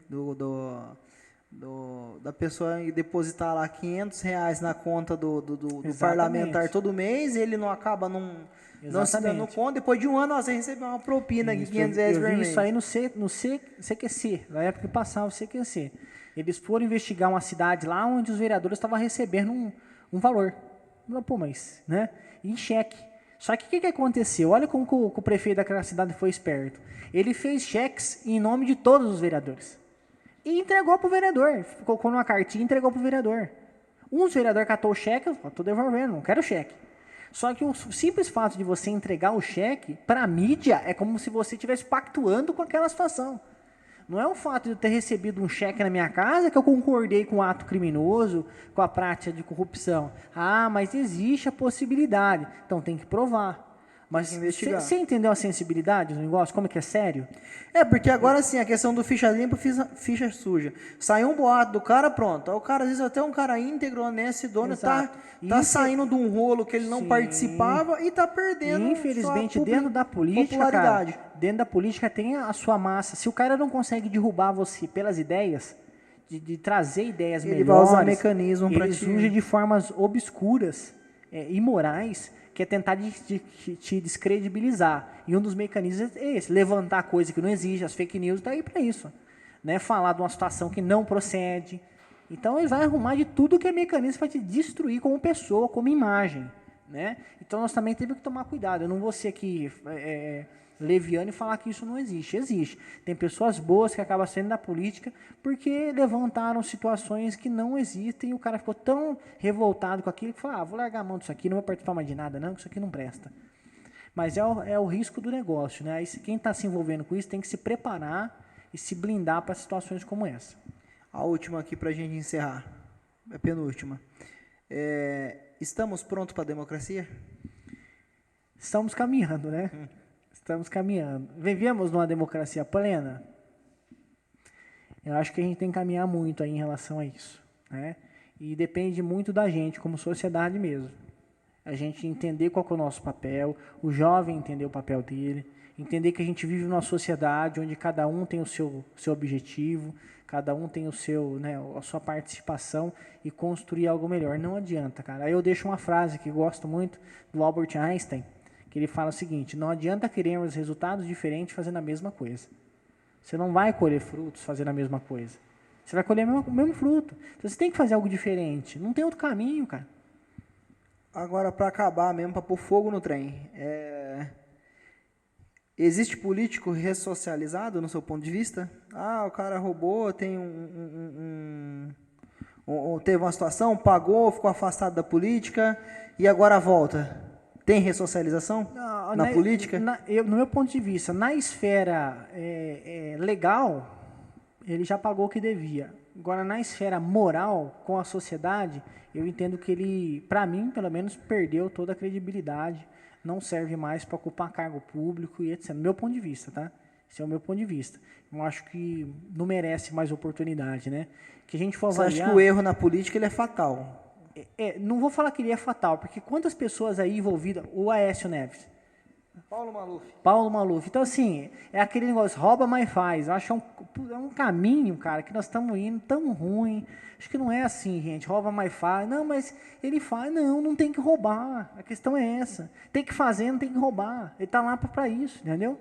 Da pessoa depositar lá R$500 na conta do parlamentar todo mês, ele não acaba não se dando conta, depois de um ano você recebeu uma propina de R$500 por mês. Isso aí no CQC, na época que passava o CQC. Eles foram investigar uma cidade lá onde os vereadores estavam recebendo um valor. Pô, mas, né? Em cheque. Só que o que aconteceu? Olha como o prefeito daquela cidade foi esperto. Ele fez cheques em nome de todos os vereadores. E entregou para o vereador. Colocou numa cartinha e entregou para o vereador. Uns vereadores catou o cheque, eu estou devolvendo, não quero cheque. Só que o simples fato de você entregar o cheque, para a mídia, é como se você estivesse pactuando com aquela situação. Não é o fato de eu ter recebido um cheque na minha casa que eu concordei com o ato criminoso, com a prática de corrupção. Ah, mas existe a possibilidade. Então tem que provar. Mas você entendeu a sensibilidade do negócio? Como é que é sério? Porque agora sim, a questão do ficha limpa, ficha suja. Saiu um boato do cara, pronto. O cara, às vezes até um cara íntegro, honesto, dono, tá saindo de um rolo que ele não participava e tá perdendo. Infelizmente, dentro da política, cara, dentro da política tem a sua massa. Se o cara não consegue derrubar você pelas ideias, de trazer ideias melhores, ele vai usar mecanismo para ele surge de formas obscuras, imorais, que é tentar te descredibilizar. E um dos mecanismos é esse, levantar coisa que não existe, as fake news está aí para isso. Né? Falar de uma situação que não procede. Então, ele vai arrumar de tudo que é mecanismo para te destruir como pessoa, como imagem. Né? Então, nós também temos que tomar cuidado. Eu não vou ser aqui leviano e falar que isso não existe. Existe. Tem pessoas boas que acabam sendo da política porque levantaram situações que não existem e o cara ficou tão revoltado com aquilo que falou, vou largar a mão disso aqui, não vou participar mais de nada não, que isso aqui não presta. Mas é o risco do negócio, né? Aí, quem está se envolvendo com isso tem que se preparar e se blindar para situações como essa. A última aqui para a gente encerrar, a penúltima. Estamos prontos para a democracia? Estamos caminhando, né? Estamos caminhando. Vivemos numa democracia plena? Eu acho que a gente tem que caminhar muito aí em relação a isso. Né? E depende muito da gente, como sociedade mesmo. A gente entender qual é o nosso papel, o jovem entender o papel dele, entender que a gente vive numa sociedade onde cada um tem o seu objetivo, cada um tem a sua participação e construir algo melhor. Não adianta, cara. Aí eu deixo uma frase que eu gosto muito do Albert Einstein, que ele fala o seguinte, não adianta querermos resultados diferentes fazendo a mesma coisa. Você não vai colher frutos fazendo a mesma coisa. Você vai colher o mesmo fruto. Então, você tem que fazer algo diferente. Não tem outro caminho, cara. Agora, para acabar mesmo, para pôr fogo no trem. Existe político ressocializado no seu ponto de vista? Ah, o cara roubou, tem teve uma situação, pagou, ficou afastado da política e agora volta. Tem ressocialização na política? No meu ponto de vista, na esfera legal, ele já pagou o que devia. Agora, na esfera moral, com a sociedade, eu entendo que ele, para mim, pelo menos, perdeu toda a credibilidade, não serve mais para ocupar cargo público e etc. No meu ponto de vista, tá? Esse é o meu ponto de vista. Eu acho que não merece mais oportunidade, né? Que a gente for avaliar... Você acha que o erro na política ele é fatal? Não vou falar que ele é fatal, porque quantas pessoas aí envolvidas... O Aécio Neves. Paulo Maluf. Então, assim, é aquele negócio, rouba, mas faz. Eu acho que é um caminho, cara, que nós estamos indo tão ruim. Acho que não é assim, gente, rouba, mas faz. Não, mas ele faz. Não tem que roubar. A questão é essa. Tem que fazer, não tem que roubar. Ele está lá para isso, entendeu?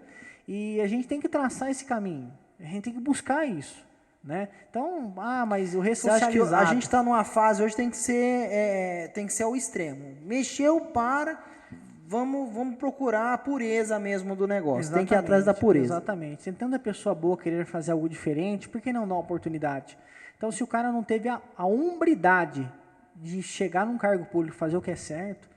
E a gente tem que traçar esse caminho. A gente tem que buscar isso. Né? Então, mas o ressocializado... Você acha que a gente está numa fase hoje tem que ser ao extremo. Mexeu para... Vamos procurar a pureza mesmo do negócio. Exatamente, tem que ir atrás da pureza. Exatamente. Tentando a pessoa boa querer fazer algo diferente, por que não dar uma oportunidade? Então, se o cara não teve a hombridade de chegar num cargo público, fazer o que é certo,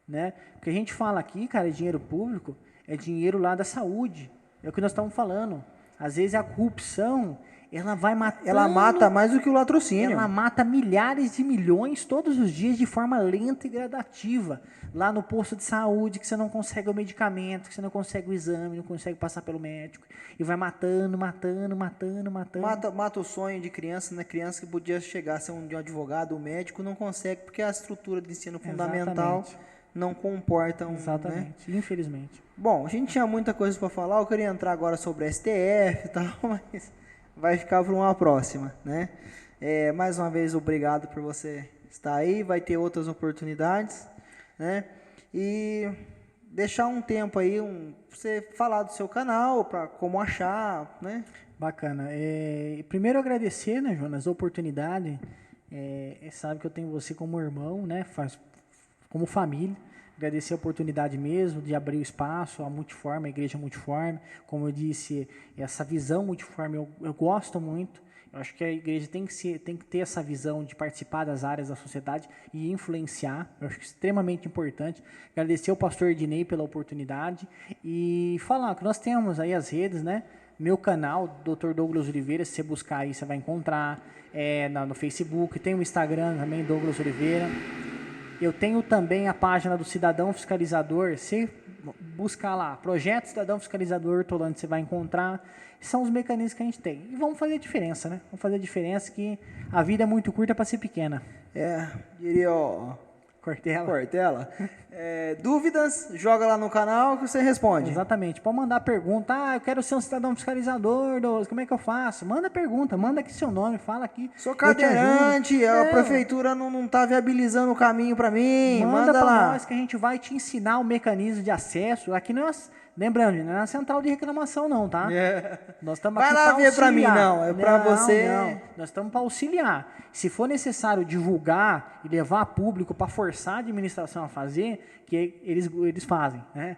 né? O que a gente fala aqui, cara, é dinheiro público, é dinheiro lá da saúde. É o que nós estamos falando. Às vezes a corrupção... Ela vai matando... Ela mata mais do que o latrocínio. Ela mata milhares de milhões todos os dias de forma lenta e gradativa. Lá no posto de saúde, que você não consegue o medicamento, que você não consegue o exame, não consegue passar pelo médico. E vai matando. Mata o sonho de criança, né? Criança que podia chegar a ser de um advogado, um médico, não consegue, porque a estrutura de ensino fundamental não comporta Exatamente, né? Infelizmente. Bom, a gente tinha muita coisa para falar, eu queria entrar agora sobre a STF e tal, mas... vai ficar para uma próxima, né? Mais uma vez, obrigado por você estar aí. Vai ter outras oportunidades, né? E deixar um tempo aí, você falar do seu canal, para como achar, né? Bacana. Primeiro agradecer, né, Jonas, a oportunidade. Sabe que eu tenho você como irmão, né? Como família. Agradecer a oportunidade mesmo de abrir o espaço, a Multiforme, a Igreja Multiforme. Como eu disse, essa visão multiforme eu gosto muito. Eu acho que a igreja tem que ter essa visão de participar das áreas da sociedade e influenciar. Eu acho que é extremamente importante. Agradecer ao pastor Ednei pela oportunidade e falar que nós temos aí as redes, né? Meu canal, Dr. Douglas Oliveira, se você buscar aí, você vai encontrar no Facebook. Tem o Instagram também, Douglas Oliveira. Eu tenho também a página do Cidadão Fiscalizador. Se buscar lá, Projeto Cidadão Fiscalizador, Hortolândia, você vai encontrar. São os mecanismos que a gente tem. E vamos fazer a diferença, né? Vamos fazer a diferença que a vida é muito curta para ser pequena. Diria, Cortella. Dúvidas, joga lá no canal que você responde. Exatamente. Pode mandar pergunta. Eu quero ser um cidadão fiscalizador, como é que eu faço? Manda pergunta, manda aqui seu nome, fala aqui. Sou cadeirante, a prefeitura não está viabilizando o caminho para mim. Manda para lá. nós que a gente vai te ensinar o mecanismo de acesso. Aqui nós... Lembrando, não é na central de reclamação não, tá? Nós estamos aqui para auxiliar. Vai lá ver para mim, não. É para você. Não. Nós estamos para auxiliar. Se for necessário divulgar e levar a público para forçar a administração a fazer, que eles fazem, né?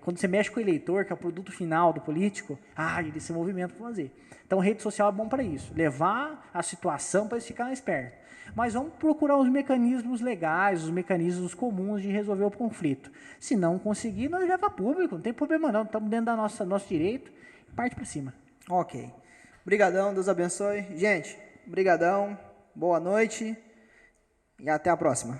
Quando você mexe com o eleitor, que é o produto final do político, ele se movimenta para fazer. Então, rede social é bom para isso. Levar a situação para eles ficarem espertos. Mas vamos procurar os mecanismos legais, os mecanismos comuns de resolver o conflito. Se não conseguir, nós leva a público, não tem problema não. Estamos dentro do nosso direito, parte para cima. Ok. Obrigadão, Deus abençoe. Gente, brigadão, boa noite e até a próxima.